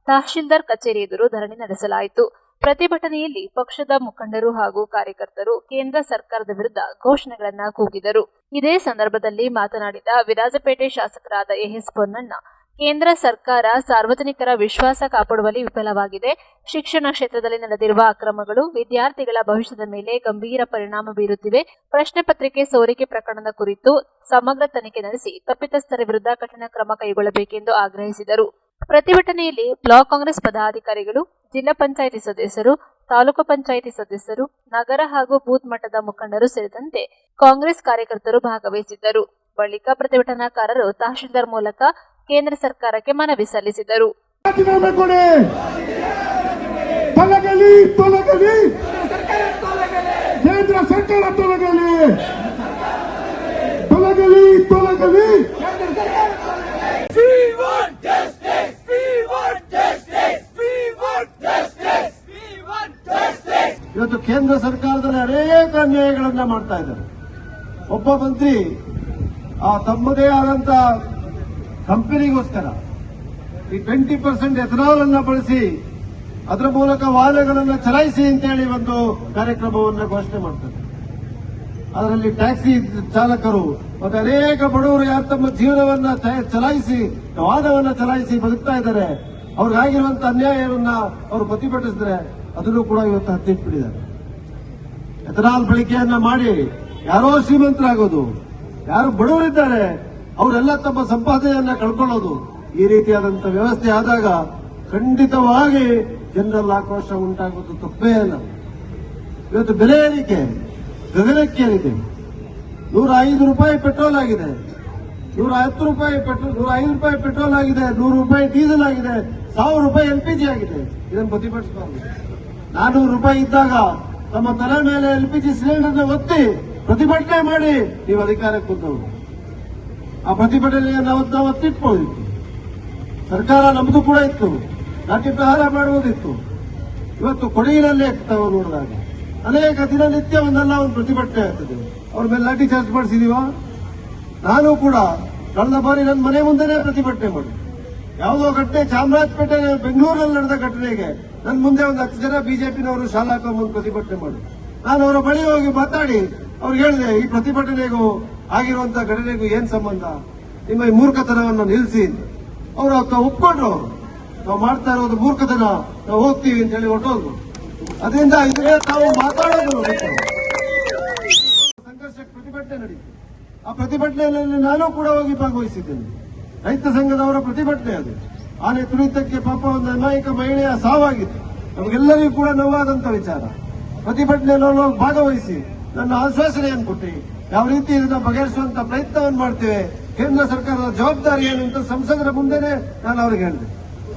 ತಹಶೀಲ್ದಾರ್ ಕಚೇರಿ ಎದುರು ಧರಣಿ ನಡೆಸಲಾಯಿತು. ಪ್ರತಿಭಟನೆಯಲ್ಲಿ ಪಕ್ಷದ ಮುಖಂಡರು ಹಾಗೂ ಕಾರ್ಯಕರ್ತರು ಕೇಂದ್ರ ಸರ್ಕಾರದ ವಿರುದ್ಧ ಘೋಷಣೆಗಳನ್ನ ಕೂಗಿದರು. ಇದೇ ಸಂದರ್ಭದಲ್ಲಿ ಮಾತನಾಡಿದ ವಿರಾಜಪೇಟೆ ಶಾಸಕರಾದ ಎಎಸ್ ಪೊನ್ನಣ್ಣ, ಕೇಂದ್ರ ಸರ್ಕಾರ ಸಾರ್ವಜನಿಕರ ವಿಶ್ವಾಸ ಕಾಪಾಡುವಲ್ಲಿ ವಿಫಲವಾಗಿದೆ. ಶಿಕ್ಷಣ ಕ್ಷೇತ್ರದಲ್ಲಿ ನಡೆದಿರುವ ಅಕ್ರಮಗಳು ವಿದ್ಯಾರ್ಥಿಗಳ ಭವಿಷ್ಯದ ಮೇಲೆ ಗಂಭೀರ ಪರಿಣಾಮ ಬೀರುತ್ತಿವೆ. ಪ್ರಶ್ನೆ ಪತ್ರಿಕೆ ಸೋರಿಕೆ ಪ್ರಕರಣದ ಕುರಿತು ಸಮಗ್ರ ತನಿಖೆ ನಡೆಸಿ ತಪ್ಪಿತಸ್ಥರ ವಿರುದ್ಧ ಕಠಿಣ ಕ್ರಮ ಕೈಗೊಳ್ಳಬೇಕೆಂದು ಆಗ್ರಹಿಸಿದರು. ಪ್ರತಿಭಟನೆಯಲ್ಲಿ ಬ್ಲಾಕ್ ಕಾಂಗ್ರೆಸ್ ಪದಾಧಿಕಾರಿಗಳು, ಜಿಲ್ಲಾ ಪಂಚಾಯಿತಿ ಸದಸ್ಯರು, ತಾಲೂಕು ಪಂಚಾಯಿತಿ ಸದಸ್ಯರು, ನಗರ ಹಾಗೂ ಬೂತ್ ಮಟ್ಟದ ಮುಖಂಡರು ಸೇರಿದಂತೆ ಕಾಂಗ್ರೆಸ್ ಕಾರ್ಯಕರ್ತರು ಭಾಗವಹಿಸಿದ್ದರು. ಬಳಿಕ ಪ್ರತಿಭಟನಾಕಾರರು ತಹಶೀಲ್ದಾರ್ ಮೂಲಕ ಕೇಂದ್ರ ಸರ್ಕಾರಕ್ಕೆ ಮನವಿ ಸಲ್ಲಿಸಿದರು. ಕೇಂದ್ರ ಸರ್ಕಾರ ತೊಲಗಲಿ. ಇವತ್ತು ಕೇಂದ್ರ ಸರ್ಕಾರದಲ್ಲಿ ಅನೇಕ ಅನ್ಯಾಯಗಳನ್ನ ಮಾಡ್ತಾ ಇದ್ದಾರೆ. ಒಬ್ಬ ಮಂತ್ರಿ ತಮ್ಮದೇ ಆದಂತ ಕಂಪನಿಗೋಸ್ಕರ ಈ 20% ಎಥನಾಲ್ ಅನ್ನ ಬಳಸಿ ಅದರ ಮೂಲಕ ವಾಹನಗಳನ್ನು ಚಲಾಯಿಸಿ ಅಂತೇಳಿ ಒಂದು ಕಾರ್ಯಕ್ರಮವನ್ನು ಘೋಷಣೆ ಮಾಡ್ತಾರೆ. ಅದರಲ್ಲಿ ಟ್ಯಾಕ್ಸಿ ಚಾಲಕರು ಮತ್ತೆ ಅನೇಕ ಬಡವರು ಯಾರು ತಮ್ಮ ಜೀವನವನ್ನ ಚಲಾಯಿಸಿ ವಾಹನವನ್ನ ಚಲಾಯಿಸಿ ಬದುಕ್ತಾ ಇದ್ದಾರೆ, ಅವ್ರಿಗಾಗಿರುವಂತಹ ಅನ್ಯಾಯವನ್ನ ಅವರು ಪ್ರತಿಭಟಿಸಿದ್ರೆ ಅದನ್ನು ಕೂಡ ಇವತ್ತು ಹತ್ತಿಟ್ಬಿಟ್ಟಿದ್ದಾರೆ. ಎಥನಾಲ್ ಬಳಕೆಯನ್ನ ಮಾಡಿ ಯಾರೋ ಶ್ರೀಮಂತರಾಗೋದು, ಯಾರು ಬಡವರಿದ್ದಾರೆ ಅವರೆಲ್ಲ ತಮ್ಮ ಸಂಪಾದನೆಯನ್ನ ಕಳ್ಕೊಳ್ಳೋದು, ಈ ರೀತಿಯಾದಂತಹ ವ್ಯವಸ್ಥೆ ಆದಾಗ ಖಂಡಿತವಾಗಿ ಜನರಲ್ಲಿ ಆಕ್ರೋಶ ಉಂಟಾಗುವುದು ತಪ್ಪೇ ಅಲ್ಲ. ಇವತ್ತು ಬೆಲೆ ಏರಿಕೆ ಗಗನಕ್ಕೇರಿದೆ. 105 ರೂಪಾಯಿ ಪೆಟ್ರೋಲ್ ಆಗಿದೆ, 110 ರೂಪಾಯಿ ಪೆಟ್ರೋಲ್, 105 ರೂಪಾಯಿ ಪೆಟ್ರೋಲ್ ಆಗಿದೆ, 100 ರೂಪಾಯಿ ಡೀಸೆಲ್ ಆಗಿದೆ, 1000 ರೂಪಾಯಿ LPG ಆಗಿದೆ. ಇದನ್ನು ಪ್ರತಿಭಟಿಸಬಾರದು. 400 ರೂಪಾಯಿ ಇದ್ದಾಗ ತಮ್ಮ ತಲೆ ಮೇಲೆ LPG ಸಿಲಿಂಡರ್ನ ಒತ್ತಿ ಪ್ರತಿಭಟನೆ ಮಾಡಿ ನೀವು ಅಧಿಕಾರಕ್ಕೆ ಬಂದವರು. ಆ ಪ್ರತಿಭಟನೆಯನ್ನು ನಾವು ಒತ್ತಿಟ್ಕೊಳ್ಳಿತ್ತು. ಸರ್ಕಾರ ನಮ್ದು ಕೂಡ ಇತ್ತು, ಲಾಠಿ ಪ್ರಹಾರ ಮಾಡುವುದಿತ್ತು. ಇವತ್ತು ಕೊಡಗಿನಲ್ಲಿ ತಾವು ನೋಡಿದಾಗ ಅನೇಕ ದಿನನಿತ್ಯ ಒಂದಲ್ಲ ಒಂದು ಪ್ರತಿಭಟನೆ ಆಗ್ತದೆ. ಅವ್ರ ಮೇಲೆ ಲಾಠಿ ಚಾರ್ಜ್ ಮಾಡಿಸಿದೀವ. ನಾನು ಕೂಡ ಕಳೆದ ಬಾರಿ ನನ್ನ ಮನೆ ಮುಂದೆನೇ ಪ್ರತಿಭಟನೆ ಮಾಡಿ, ಯಾವುದೋ ಘಟನೆ ಚಾಮರಾಜಪೇಟೆ ಬೆಂಗಳೂರಲ್ಲಿ ನಡೆದ ಘಟನೆಗೆ ನನ್ನ ಮುಂದೆ ಒಂದು 10 ಜನ ಬಿಜೆಪಿನವರು ಶಾಲಾ ಕಾಮೂನು ಪ್ರತಿಭಟನೆ ಮಾಡಿ, ನಾನು ಅವರ ಬಳಿ ಹೋಗಿ ಮಾತಾಡಿ ಅವ್ರಿಗೆ ಹೇಳಿದೆ, ಈ ಪ್ರತಿಭಟನೆಗೂ ಆಗಿರುವಂತಹ ಘಟನೆಗೂ ಏನ್ ಸಂಬಂಧ, ನಿಮ್ಮ ಈ ಮೂರ್ಖತನವನ್ನು ನಿಲ್ಲಿಸಿ. ಅವರು ಒಪ್ಕೊಂಡ್ರು, ನಾವು ಮಾಡ್ತಾ ಇರೋದು ಮೂರ್ಖತನ, ನಾವು ಹೋಗ್ತೀವಿ ಅಂತ ಹೇಳಿ ಹೊರಟೋದ್ರು. ಅದರಿಂದ ಇದಕ್ಕೆ ತಾವು ಮಾತಾಡೋದು ಸಂಘರ್ಷಕ್ಕೆ ಪ್ರತಿಭಟನೆ ನಡೀತು. ಆ ಪ್ರತಿಭಟನೆಯಲ್ಲಿ ನಾನು ಕೂಡ ಹೋಗಿ ಭಾಗವಹಿಸಿದ್ದೇನೆ. ರೈತ ಸಂಘದವರ ಪ್ರತಿಭಟನೆ ಅದು. ಆನೆ ತುಳಿತಕ್ಕೆ ಪಾಪ ಒಂದು ಅಮಾಯಕ ಮಹಿಳೆಯ ಸಾವಾಗಿತ್ತು. ನಮಗೆಲ್ಲರಿಗೂ ಕೂಡ ನೋವಾದಂತ ವಿಚಾರ. ಪ್ರತಿಭಟನೆಯಲ್ಲಿ ಭಾಗವಹಿಸಿ ನನ್ನ ಆಶ್ವಾಸನೆಯನ್ನು ಕೊಟ್ಟು ಯಾವ ರೀತಿ ಇದನ್ನ ಬಗೆಹರಿಸುವಂತ ಪ್ರಯತ್ನವನ್ನು ಮಾಡ್ತೇವೆ, ಕೇಂದ್ರ ಸರ್ಕಾರದ ಜವಾಬ್ದಾರಿ ಏನು ಅಂತ ಸಂಸದರ ಮುಂದೆನೆ ನಾನು ಅವ್ರಿಗೆ ಹೇಳಿದೆ.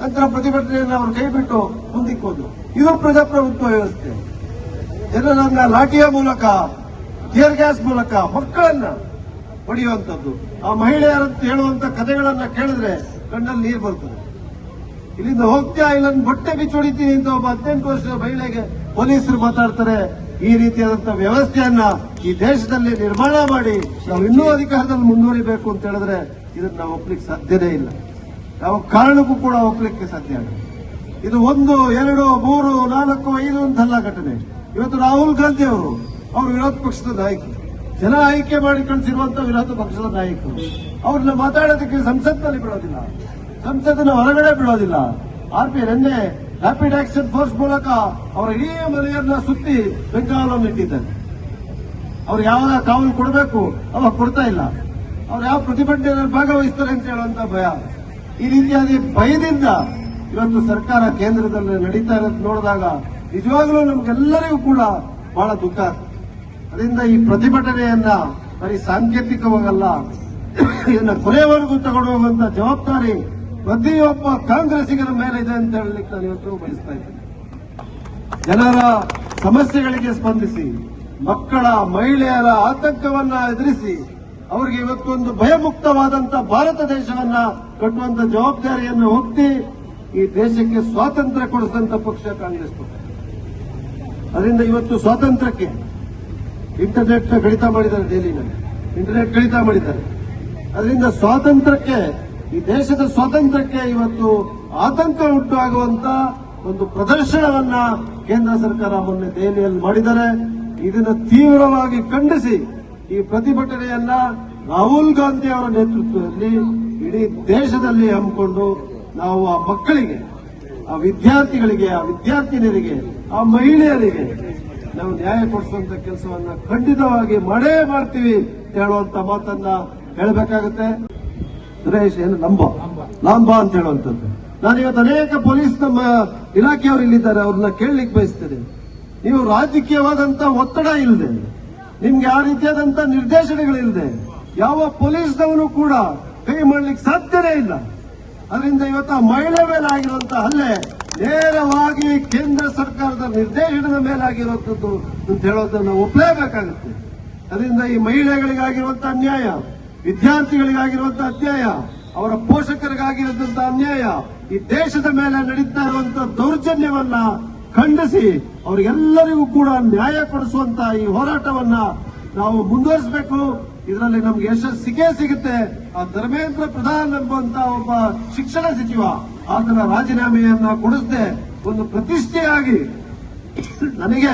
ನಂತರ ಪ್ರತಿಭಟನೆಯನ್ನು ಅವರು ಕೈ ಬಿಟ್ಟು ಮುಂದಕ್ಕೆ ಹೋದ್ರು. ಇದು ಪ್ರಜಾಪ್ರಭುತ್ವ ವ್ಯವಸ್ಥೆ. ಜನರನ್ನ ಲಾಠಿಯ ಮೂಲಕ, ಟಿಯರ್ ಗ್ಯಾಸ್ ಮೂಲಕ ಮಕ್ಕಳನ್ನ ಹೊಡೆಯುವಂಥದ್ದು, ಆ ಮಹಿಳೆಯರಂತ ಹೇಳುವಂತ ಕಥೆಗಳನ್ನ ಕೇಳಿದ್ರೆ ಕಣ್ಣಲ್ಲಿ ನೀರು ಬರ್ತದೆ. ಇಲ್ಲಿಂದ ಹೋಗ್ತೀಯಾ ಇಲ್ಲೊಂದು ಬಟ್ಟೆ ಬಿಚ್ಚಿ ಹೊಡಿತೀನಿ ಅಂತ ಒಬ್ಬ 18 ವರ್ಷದ ಮಹಿಳೆಗೆ ಪೊಲೀಸರು ಮಾತಾಡ್ತಾರೆ. ಈ ರೀತಿಯಾದಂತಹ ವ್ಯವಸ್ಥೆಯನ್ನ ಈ ದೇಶದಲ್ಲಿ ನಿರ್ಮಾಣ ಮಾಡಿ ನಾವು ಇನ್ನೂ ಅಧಿಕಾರದಲ್ಲಿ ಮುಂದುವರಿಬೇಕು ಅಂತ ಹೇಳಿದ್ರೆ ಇದನ್ನ ನಾವು ಒಪ್ಲಿಕ್ಕೆ ಸಾಧ್ಯನೇ ಇಲ್ಲ. ಯಾವ ಕಾರಣಕ್ಕೂ ಕೂಡ ಒಪ್ಲಿಕ್ಕೆ ಸಾಧ್ಯ ಇಲ್ಲ. ಇದು 1, 2, 3, 4, 5 ಅಂತಲ್ಲ ಘಟನೆ. ಇವತ್ತು ರಾಹುಲ್ ಗಾಂಧಿ ಅವರು ವಿರೋಧ ಪಕ್ಷದ ನಾಯಕರು, ಜನ ಆಯ್ಕೆ ಮಾಡಿ ಕಳಿಸಿರುವಂತಹ ವಿರೋಧ ಪಕ್ಷದ ನಾಯಕರು. ಅವ್ರನ್ನ ಮಾತಾಡೋದಕ್ಕೆ ಸಂಸತ್ನಲ್ಲಿ ಬಿಡೋದಿಲ್ಲ, ಸಂಸತ್ತಿನ ಹೊರಗಡೆ ಬಿಡೋದಿಲ್ಲ. ನಿನ್ನೆ ರ್ಯಾಪಿಡ್ ಆಕ್ಷನ್ ಫೋರ್ಸ್ ಮೂಲಕ ಅವರ ಇಡೀ ಮನೆಯನ್ನ ಸುತ್ತಿ ಬೆಂಗಾವಲನ್ನು ಇಟ್ಟಿದ್ದಾರೆ. ಅವ್ರು ಯಾವಾಗ ಕಾವಲು ಕೊಡಬೇಕು ಅವಾಗ ಕೊಡ್ತಾ ಇಲ್ಲ. ಅವ್ರು ಯಾವ ಪ್ರತಿಭಟನೆಯಲ್ಲಿ ಭಾಗವಹಿಸ್ತಾರೆ ಅಂತ ಹೇಳುವಂತ ಭಯ. ಈ ರೀತಿಯಾಗಿ ಭಯದಿಂದ ಇವತ್ತು ಸರ್ಕಾರ ಕೇಂದ್ರದಲ್ಲಿ ನಡೀತಾ ಇರೋದು ನೋಡಿದಾಗ ನಿಜವಾಗ್ಲೂ ನಮ್ಗೆಲ್ಲರಿಗೂ ಕೂಡ ಬಹಳ ದುಃಖ ಆಗ್ತದೆ. ಅದರಿಂದ ಈ ಪ್ರತಿಭಟನೆಯನ್ನ ಬರೀ ಸಾಂಕೇತಿಕವಾಗಲ್ಲ, ಇದನ್ನ ಕೊನೆಯವರೆಗೂ ತಗೊಂಡು ಹೋಗುವಂತ ಜವಾಬ್ದಾರಿ ಪ್ರತಿಯೊಬ್ಬ ಕಾಂಗ್ರೆಸ್ಸಿಗರ ಮೇಲೆ ಇದೆ ಅಂತ ಹೇಳಲಿಕ್ಕೆ ನಾನು ಇವತ್ತು ಬಯಸ್ತಾ ಇದ್ದೇನೆ. ಜನರ ಸಮಸ್ಯೆಗಳಿಗೆ ಸ್ಪಂದಿಸಿ, ಮಕ್ಕಳ ಮಹಿಳೆಯರ ಆತಂಕವನ್ನ ಎದುರಿಸಿ ಅವರಿಗೆ ಇವತ್ತೊಂದು ಭಯಮುಕ್ತವಾದಂತ ಭಾರತ ದೇಶವನ್ನ ಕಟ್ಟುವಂತ ಜವಾಬ್ದಾರಿಯನ್ನು ಹೊತ್ತಿ ಈ ದೇಶಕ್ಕೆ ಸ್ವಾತಂತ್ರ್ಯ ಕೊಡಿಸಿದಂತ ಪಕ್ಷ ಕಾಂಗ್ರೆಸ್ ಪಕ್ಷ. ಅದರಿಂದ ಇವತ್ತು ಸ್ವಾತಂತ್ರ್ಯಕ್ಕೆ ಇಂಟರ್ನೆಟ್ ಕಡಿತ ಮಾಡಿದ್ದಾರೆ, ದೆಹಲಿನಲ್ಲಿ ಇಂಟರ್ನೆಟ್ ಕಡಿತ ಮಾಡಿದ್ದಾರೆ. ಅದರಿಂದ ಸ್ವಾತಂತ್ರ್ಯಕ್ಕೆ, ಈ ದೇಶದ ಸ್ವಾತಂತ್ರ್ಯಕ್ಕೆ ಇವತ್ತು ಆತಂಕ ಉಂಟಾಗುವಂತ ಒಂದು ಪ್ರದರ್ಶನವನ್ನ ಕೇಂದ್ರ ಸರ್ಕಾರ ಮೊನ್ನೆ ದೆಹಲಿಯಲ್ಲಿ ಮಾಡಿದ್ದಾರೆ. ಇದನ್ನು ತೀವ್ರವಾಗಿ ಖಂಡಿಸಿ ಈ ಪ್ರತಿಭಟನೆಯನ್ನ ರಾಹುಲ್ ಗಾಂಧಿ ಅವರ ನೇತೃತ್ವದಲ್ಲಿ ಇಡೀ ದೇಶದಲ್ಲಿ ಹಮ್ಮಿಕೊಂಡು ನಾವು ಆ ಮಕ್ಕಳಿಗೆ, ಆ ವಿದ್ಯಾರ್ಥಿಗಳಿಗೆ, ಆ ವಿದ್ಯಾರ್ಥಿನಿಯರಿಗೆ, ಆ ಮಹಿಳೆಯರಿಗೆ ನಾವು ನ್ಯಾಯ ಕೊಡಿಸುವಂತ ಕೆಲಸವನ್ನ ಖಂಡಿತವಾಗಿ ಮಾಡೇ ಮಾಡ್ತೀವಿ ಅಂತ ಹೇಳುವಂತ ಮಾತನ್ನ ಹೇಳಬೇಕಾಗುತ್ತೆ. ಸುರೇಶ್ ಏನು ಲಾಂಬ ಅಂತ ಹೇಳುವಂಥದ್ದು. ನಾನಿವತ್ತು ಅನೇಕ ಪೊಲೀಸ್ ನಮ್ಮ ಇಲಾಖೆಯವರು ಇಲ್ಲಿದ್ದಾರೆ, ಅವ್ರನ್ನ ಕೇಳಲಿಕ್ಕೆ ಬಯಸ್ತೇನೆ. ನೀವು ರಾಜಕೀಯವಾದಂತ ಒತ್ತಡ ಇಲ್ಲದೆ, ನಿಮ್ಗೆ ಆ ರೀತಿಯಾದಂತ ನಿರ್ದೇಶನಗಳಿಲ್ಲದೆ ಯಾವ ಪೊಲೀಸ್ನವನು ಕೂಡ ಕೈ ಮಾಡಲಿಕ್ಕೆ ಸಾಧ್ಯನೇ ಇಲ್ಲ. ಅದರಿಂದ ಇವತ್ತು ಆ ಮಹಿಳೆ ಮೇಲೆ ಆಗಿರುವಂತಹ ಹಲ್ಲೆ ನೇರವಾಗಿ ಕೇಂದ್ರ ಸರ್ಕಾರದ ನಿರ್ದೇಶನದ ಮೇಲೆ ಆಗಿರುವಂತದ್ದು ಅಂತ ಹೇಳೋದನ್ನ ನಾವು ಒಪ್ಪಲೇಬೇಕಾಗುತ್ತೆ. ಅದರಿಂದ ಈ ಮಹಿಳೆಗಳಿಗಾಗಿರುವಂತಹ ಅನ್ಯಾಯ, ವಿದ್ಯಾರ್ಥಿಗಳಿಗಾಗಿರುವಂತಹ ಅನ್ಯಾಯ, ಅವರ ಪೋಷಕರಿಗಾಗಿರುವಂತಹ ಅನ್ಯಾಯ, ಈ ದೇಶದ ಮೇಲೆ ನಡೀತಾ ಇರುವಂತಹ ದೌರ್ಜನ್ಯವನ್ನ ಖಂಡಿಸಿ ಅವರಿಗೆಲ್ಲರಿಗೂ ಕೂಡ ನ್ಯಾಯ ಕೊಡಿಸುವಂತ ಈ ಹೋರಾಟವನ್ನ ನಾವು ಮುಂದುವರಿಸಬೇಕು. ಇದರಲ್ಲಿ ನಮ್ಗೆ ಯಶಸ್ಸು ಸಿಗುತ್ತೆ. ಆ ಧರ್ಮೇಂದ್ರ ಪ್ರಧಾನ್ ಎಂಬಂತ ಒಬ್ಬ ಶಿಕ್ಷಣ ಸಚಿವ ಆತನ ರಾಜೀನಾಮೆಯನ್ನ ಕೊಡಿಸದೆ ಒಂದು ಪ್ರತಿಷ್ಠೆಯಾಗಿ, ನನಗೆ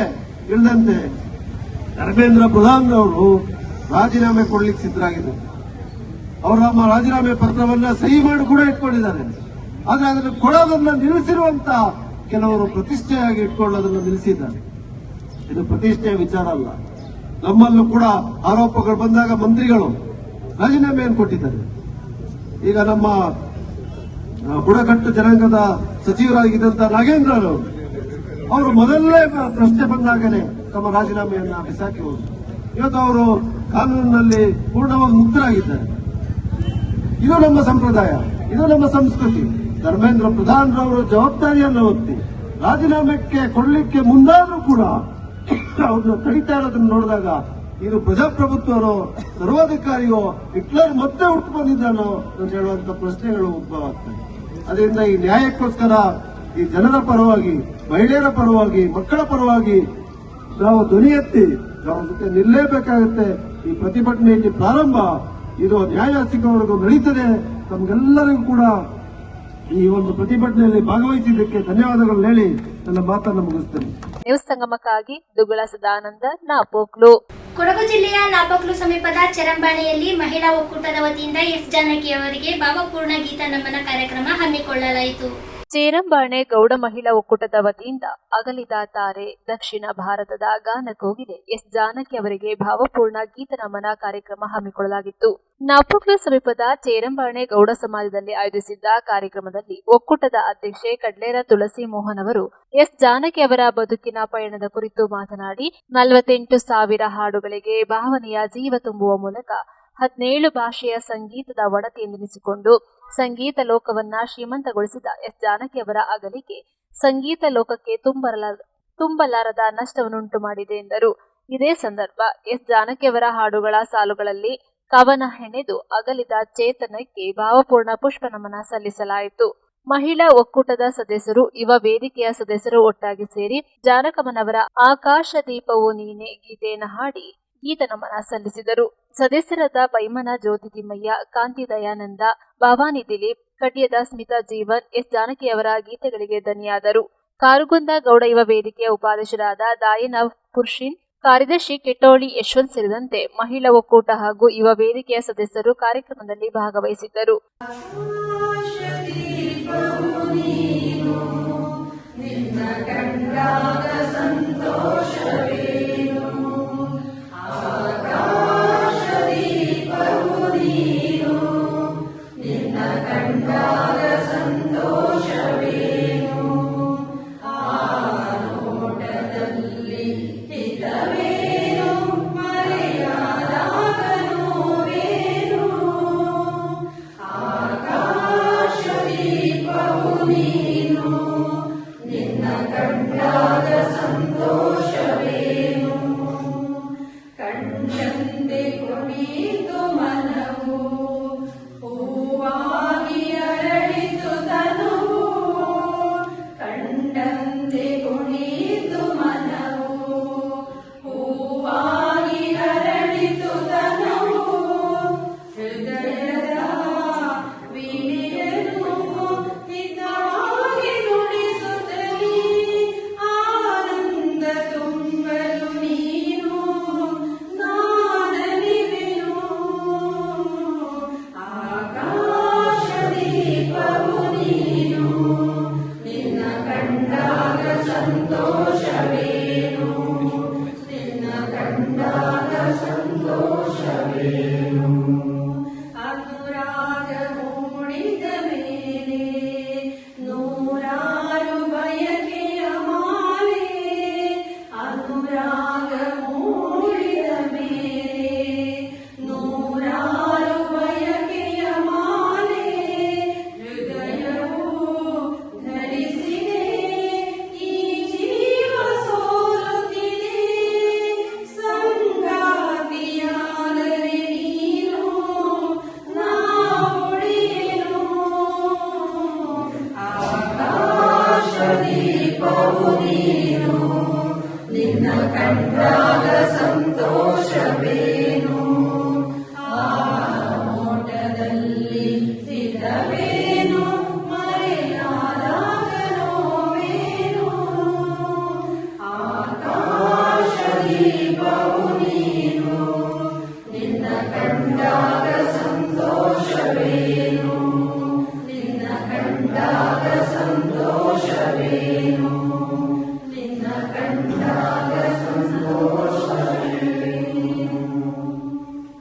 ಇಳಿದಂತೆ ಧರ್ಮೇಂದ್ರ ಪ್ರಧಾನ್ ಅವರು ರಾಜೀನಾಮೆ ಕೊಡ್ಲಿಕ್ಕೆ ಸಿದ್ಧರಾಗಿದ್ದಾರೆ. ಅವರು ನಮ್ಮ ರಾಜೀನಾಮೆ ಪತ್ರವನ್ನ ಸಹಿ ಮಾಡಿ ಕೂಡ ಇಟ್ಕೊಂಡಿದ್ದಾರೆ. ಆದ್ರೆ ಅದನ್ನು ಕೊಡೋದನ್ನ ನಿಲ್ಲಿಸಿರುವಂತ ಕೆಲವರು ಪ್ರತಿಷ್ಠೆಯಾಗಿ ಇಟ್ಕೊಳ್ಳೋದನ್ನು ನಿಲ್ಲಿಸಿದ್ದಾರೆ. ಇದು ಪ್ರತಿಷ್ಠೆಯ ವಿಚಾರ ಅಲ್ಲ. ನಮ್ಮಲ್ಲೂ ಕೂಡ ಆರೋಪಗಳು ಬಂದಾಗ ಮಂತ್ರಿಗಳು ರಾಜೀನಾಮೆಯನ್ನು ಕೊಟ್ಟಿದ್ದಾರೆ. ಈಗ ನಮ್ಮ ಬುಡಕಟ್ಟು ಜನಾಂಗದ ಸಚಿವರಾಗಿದ್ದಂತ ನಾಗೇಂದ್ರ ಅವರು ಮೊದಲನೇ ಪ್ರಶ್ನೆ ಬಂದಾಗಲೇ ತಮ್ಮ ರಾಜೀನಾಮೆಯನ್ನ ಬಿಸಾಕಿ ಹೋದರು. ಇವತ್ತು ಅವರು ಕಾನೂನಿನಲ್ಲಿ ಪೂರ್ಣವಾಗಿ ಮುಕ್ತರಾಗಿದ್ದಾರೆ. ಇದು ನಮ್ಮ ಸಂಪ್ರದಾಯ, ಇದು ನಮ್ಮ ಸಂಸ್ಕೃತಿ. ಧರ್ಮೇಂದ್ರ ಪ್ರಧಾನ್ ರವರು ಜವಾಬ್ದಾರಿಯನ್ನು ಹೊತ್ತಿ ರಾಜೀನಾಮೆಗೆ ಕೊಡಲಿಕ್ಕೆ ಮುಂದಾದ್ರೂ ಕೂಡ ಅವ್ರನ್ನ ತಡಿತಾ ಇರೋದನ್ನ ನೋಡಿದಾಗ ಇದು ಪ್ರಜಾಪ್ರಭುತ್ವನೋ, ಸರ್ವಾಧಿಕಾರಿಯೋ, ಹಿಟ್ಲರ್ ಮತ್ತೆ ಹುಟ್ಟು ಬಂದಿದ್ದಾನೋ ಅಂತ ಹೇಳುವಂತ ಪ್ರಶ್ನೆಗಳು ಉದ್ಭವ ಆಗ್ತವೆ. ಅದರಿಂದ ಈ ನ್ಯಾಯಕ್ಕೋಸ್ಕರ ಈ ಜನರ ಪರವಾಗಿ, ಮಹಿಳೆಯರ ಪರವಾಗಿ, ಮಕ್ಕಳ ಪರವಾಗಿ ನಾವು ಧ್ವನಿ ಎತ್ತಿ ನಾವು ಜೊತೆ ನಿಲ್ಲೇಬೇಕಾಗುತ್ತೆ. ಈ ಪ್ರತಿಭಟನೆಯಲ್ಲಿ ಪ್ರಾರಂಭ ಇದು ನ್ಯಾಯ ಸಿಗೋವರೆಗೂ ನಡೀತದೆ. ತಮ್ಗೆಲ್ಲರಿಗೂ ಕೂಡ ಈ ಒಂದು ಪ್ರತಿಭಟನೆಯಲ್ಲಿ ಭಾಗವಹಿಸಿದ್ದಕ್ಕೆ ಧನ್ಯವಾದಗಳು ಹೇಳಿ ನನ್ನ ಮಾತನ್ನು ಮುಗಿಸ್ತೇನೆ. ನ್ಯೂಸ್ ಸಂಗಮಕ್ಕಾಗಿ ದುಗುಳ ಸದಾನಂದ, ನಾಪೋಕ್ಲು. ಕೊಡಗು ಜಿಲ್ಲೆಯ ನಾಪೋಕ್ಲು ಸಮೀಪದ ಚೆರಂಬಾಣಿಯಲ್ಲಿ ಮಹಿಳಾ ಒಕ್ಕೂಟದ ವತಿಯಿಂದ ಎಸ್ ಜಾನಕಿ ಅವರಿಗೆ ಭಾವಪೂರ್ಣ ಗೀತ ನಮನ ಕಾರ್ಯಕ್ರಮ ಹಮ್ಮಿಕೊಳ್ಳಲಾಯಿತು. ಚೇರಂಬಾಣೆ ಗೌಡ ಮಹಿಳಾ ಒಕ್ಕೂಟದ ವತಿಯಿಂದ ಅಗಲಿದ ತಾರೆ ದಕ್ಷಿಣ ಭಾರತದ ಗಾನ ಕೋಗಿಲೆ ಎಸ್ ಜಾನಕಿ ಅವರಿಗೆ ಭಾವಪೂರ್ಣ ಗೀತ ನಮನ ಕಾರ್ಯಕ್ರಮ ಹಮ್ಮಿಕೊಳ್ಳಲಾಗಿತ್ತು. ನಾಪೋಕ್ಲು ಸಮೀಪದ ಚೇರಂಬಾಣೆ ಗೌಡ ಸಮಾಜದಲ್ಲಿ ಆಯೋಜಿಸಿದ್ದ ಕಾರ್ಯಕ್ರಮದಲ್ಲಿ ಒಕ್ಕೂಟದ ಅಧ್ಯಕ್ಷೆ ಕಡ್ಲೇರ ತುಳಸಿ ಮೋಹನ್ ಅವರು ಎಸ್ ಜಾನಕಿ ಅವರ ಬದುಕಿನ ಪಯಣದ ಕುರಿತು ಮಾತನಾಡಿ 48,000 ಹಾಡುಗಳಿಗೆ ಭಾವನೆಯ ಜೀವ ತುಂಬುವ ಮೂಲಕ 17 ಭಾಷೆಯ ಸಂಗೀತದ ಒಡತಿಯೆಂದೆನಿಸಿಕೊಂಡು ಸಂಗೀತ ಲೋಕವನ್ನ ಶ್ರೀಮಂತಗೊಳಿಸಿದ ಎಸ್ ಜಾನಕಿ ಅವರ ಅಗಲಿಕೆ ಸಂಗೀತ ಲೋಕಕ್ಕೆ ತುಂಬಲಾರದ ನಷ್ಟವನ್ನುಂಟು ಮಾಡಿದೆ ಎಂದರು. ಇದೇ ಸಂದರ್ಭ ಎಸ್ ಜಾನಕಿ ಅವರ ಹಾಡುಗಳ ಸಾಲುಗಳಲ್ಲಿ ಕವನ ಹೆಣೆದು ಅಗಲಿದ ಚೇತನಕ್ಕೆ ಭಾವಪೂರ್ಣ ಪುಷ್ಪ ನಮನ ಸಲ್ಲಿಸಲಾಯಿತು. ಮಹಿಳಾ ಒಕ್ಕೂಟದ ಸದಸ್ಯರು, ಯುವ ವೇದಿಕೆಯ ಸದಸ್ಯರು ಒಟ್ಟಾಗಿ ಸೇರಿ ಜಾನಕಮ್ಮನವರ ಆಕಾಶ ದೀಪವು ನೀನೆ ಗೀತೆಯನ್ನು ಹಾಡಿ ಗೀತ ನಮನ ಸಲ್ಲಿಸಿದರು. ಸದಸ್ಯರಾದ ಪೈಮನ ಜ್ಯೋತಿ ತಿಮ್ಮಯ್ಯ, ಕಾಂತಿ ದಯಾನಂದ, ಭವಾನಿ ದಿಲೀಪ್, ಕಡ್ಯದ ಸ್ಮಿತಾ ಜೀವನ್, ಎಸ್ ಜಾನಕಿಯವರ ಗೀತೆಗಳಿಗೆ ಧನ್ಯಾದರು. ಕಾರುಗುಂದ ಗೌಡ ಯುವ ವೇದಿಕೆಯ ಉಪಾಧ್ಯಕ್ಷರಾದ ದಾಯನ ಪುರ್ಷಿನ್, ಕಾರ್ಯದರ್ಶಿ ಕೆಟ್ಟೋಳಿ ಯಶವಂತ್ ಸೇರಿದಂತೆ ಮಹಿಳಾ ಒಕ್ಕೂಟ ಹಾಗೂ ಯುವ ವೇದಿಕೆಯ ಸದಸ್ಯರು ಕಾರ್ಯಕ್ರಮದಲ್ಲಿ ಭಾಗವಹಿಸಿದ್ದರು.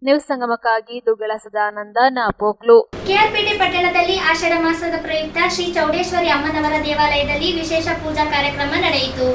ನ್ಯೂಸ್ ಸಂಗಮಕ್ಕಾಗಿ ದುಗ್ಗಳ ಸದಾನಂದ ನಾಪೋಕ್ಲು. ಕೆಆರ್ಪೇಟೆ ಪಟ್ಟಣದಲ್ಲಿ ಆಷಾಢ ಮಾಸದ ಪ್ರಯುಕ್ತ ಶ್ರೀ ಚೌಡೇಶ್ವರಿ ಅಮ್ಮನವರ ದೇವಾಲಯದಲ್ಲಿ ವಿಶೇಷ ಪೂಜಾ ಕಾರ್ಯಕ್ರಮ ನಡೆಯಿತು.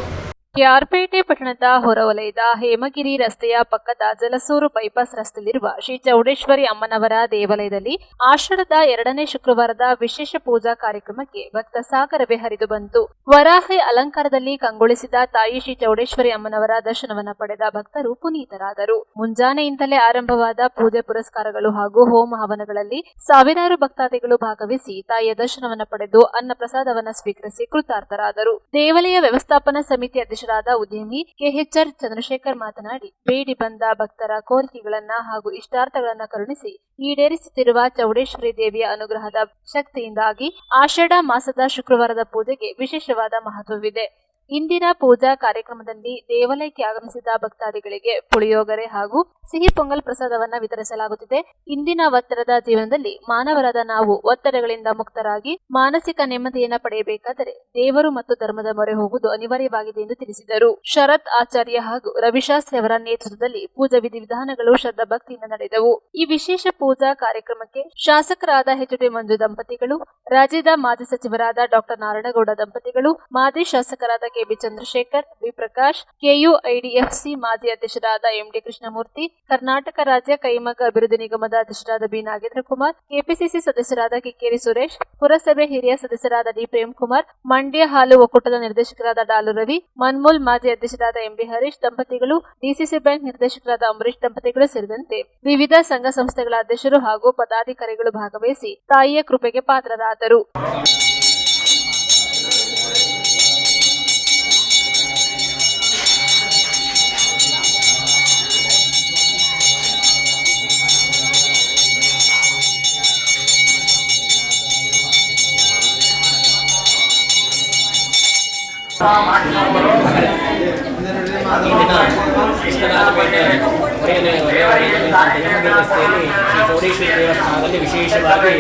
ಕೆಆರ್ಪೇಟೆ ಪಟ್ಟಣದ ಹೊರವಲಯದ ಹೇಮಗಿರಿ ರಸ್ತೆಯ ಪಕ್ಕದ ಜಲಸೂರು ಬೈಪಾಸ್ ರಸ್ತೆಯಲ್ಲಿರುವ ಶ್ರೀ ಚೌಡೇಶ್ವರಿ ಅಮ್ಮನವರ ದೇವಾಲಯದಲ್ಲಿ ಆಷಾಢದ 2ನೇ ಶುಕ್ರವಾರದ ವಿಶೇಷ ಪೂಜಾ ಕಾರ್ಯಕ್ರಮಕ್ಕೆ ಭಕ್ತ ಸಾಗರವೇ ಹರಿದು ಬಂತು. ವರಾಹಿ ಅಲಂಕಾರದಲ್ಲಿ ಕಂಗೊಳಿಸಿದ ತಾಯಿ ಶ್ರೀ ಚೌಡೇಶ್ವರಿ ಅಮ್ಮನವರ ದರ್ಶನವನ್ನ ಪಡೆದ ಭಕ್ತರು ಪುನೀತರಾದರು. ಮುಂಜಾನೆಯಿಂದಲೇ ಆರಂಭವಾದ ಪೂಜೆ ಪುರಸ್ಕಾರಗಳು ಹಾಗೂ ಹೋಮ ಹವನಗಳಲ್ಲಿ ಸಾವಿರಾರು ಭಕ್ತಾದಿಗಳು ಭಾಗವಹಿಸಿ ತಾಯಿಯ ದರ್ಶನವನ್ನ ಪಡೆದು ಅನ್ನ ಪ್ರಸಾದವನ್ನ ಸ್ವೀಕರಿಸಿ ಕೃತಾರ್ಥರಾದರು. ದೇವಾಲಯ ವ್ಯವಸ್ಥಾಪನಾ ಸಮಿತಿ ಅಧ್ಯಕ್ಷ ಉದ್ಯಮಿ ಕೆಎಚ್ಆರ್ ಚಂದ್ರಶೇಖರ್ ಮಾತನಾಡಿ, ಬೇಡಿ ಬಂದ ಭಕ್ತರ ಕೋರಿಕೆಗಳನ್ನ ಹಾಗೂ ಇಷ್ಟಾರ್ಥಗಳನ್ನ ಕರುಣಿಸಿ ಈಡೇರಿಸುತ್ತಿರುವ ಚೌಡೇಶ್ವರಿ ದೇವಿಯ ಅನುಗ್ರಹದ ಶಕ್ತಿಯಿಂದಾಗಿ ಆಷಾಢ ಮಾಸದ ಶುಕ್ರವಾರದ ಪೂಜೆಗೆ ವಿಶೇಷವಾದ ಮಹತ್ವವಿದೆ. ಇಂದಿನ ಪೂಜಾ ಕಾರ್ಯಕ್ರಮದಲ್ಲಿ ದೇವಾಲಯಕ್ಕೆ ಆಗಮಿಸಿದ ಭಕ್ತಾದಿಗಳಿಗೆ ಪುಳಿಯೋಗರೆ ಹಾಗೂ ಸಿಹಿ ಪೊಂಗಲ್ ಪ್ರಸಾದವನ್ನ ವಿತರಿಸಲಾಗುತ್ತಿದೆ. ಇಂದಿನ ಒತ್ತಡದ ಜೀವನದಲ್ಲಿ ಮಾನವರಾದ ನಾವು ಒತ್ತಡಗಳಿಂದ ಮುಕ್ತರಾಗಿ ಮಾನಸಿಕ ನೆಮ್ಮದಿಯನ್ನ ಪಡೆಯಬೇಕಾದರೆ ದೇವರು ಮತ್ತು ಧರ್ಮದ ಮೊರೆ ಹೋಗುವುದು ಅನಿವಾರ್ಯವಾಗಿದೆ ಎಂದು ತಿಳಿಸಿದರು. ಶರತ್ ಆಚಾರ್ಯ ಹಾಗೂ ರವಿಶಾಸ್ತ್ರಿ ಅವರ ನೇತೃತ್ವದಲ್ಲಿ ಪೂಜಾ ವಿಧಿವಿಧಾನಗಳು ಶ್ರದ್ಧಾ ಭಕ್ತಿಯಿಂದ ನಡೆದವು. ಈ ವಿಶೇಷ ಪೂಜಾ ಕಾರ್ಯಕ್ರಮಕ್ಕೆ ಶಾಸಕರಾದ ಎಚ್.ಡಿ. ಮಂಜು ದಂಪತಿಗಳು, ರಾಜ್ಯದ ಮಾಜಿ ಸಚಿವರಾದ ಡಾ. ನಾರಾಯಣಗೌಡ ದಂಪತಿಗಳು, ಮಾಜಿ ಶಾಸಕರಾದ KB Chandrashekhar, B Prakash, KUIDFC ಮಾಜಿ ಅಧ್ಯಕ್ಷರಾದ ಎಂಡಿ ಕೃಷ್ಣಮೂರ್ತಿ, ಕರ್ನಾಟಕ ರಾಜ್ಯ ಕೈಮಗ್ಗ ಅಭಿವೃದ್ಧಿ ನಿಗಮದ ಅಧ್ಯಕ್ಷರಾದ ಬಿ ನಾಗೇಂದ್ರ ಕುಮಾರ್, ಕೆಪಿಸಿಸಿ ಸದಸ್ಯರಾದ ಕಿಕ್ಕೇರಿ ಸುರೇಶ್, ಪುರಸಭೆ ಹಿರಿಯ ಸದಸ್ಯರಾದ ಡಿ ಪ್ರೇಮ್ಕುಮಾರ್, ಮಂಡ್ಯ ಹಾಲು ಒಕ್ಕೂಟದ ನಿರ್ದೇಶಕರಾದ ಡಾಲು ರವಿ, ಮನ್ಮೂಲ್ ಮಾಜಿ ಅಧ್ಯಕ್ಷರಾದ ಎಂಬಿ ಹರೀಶ್ ದಂಪತಿಗಳು, ಡಿಸಿಸಿ ಬ್ಯಾಂಕ್ ನಿರ್ದೇಶಕರಾದ ಅಂಬರೀಶ್ ದಂಪತಿಗಳು ಸೇರಿದಂತೆ ವಿವಿಧ ಸಂಘ ಸಂಸ್ಥೆಗಳ ಅಧ್ಯಕ್ಷರು ಹಾಗೂ ಪದಾಧಿಕಾರಿಗಳು ಭಾಗವಹಿಸಿ ತಾಯಿಯ ಕೃಪೆಗೆ ಪಾತ್ರರಾದರು. ಈ ದಿನ ಕೃಷ್ಣರಾಜಪೇಟೆ ರಸ್ತೆಯಲ್ಲಿ ಶ್ರೀ ಚೌಡೇಶ್ವರಿ ದೇವಸ್ಥಾನದಲ್ಲಿ ವಿಶೇಷವಾಗಿ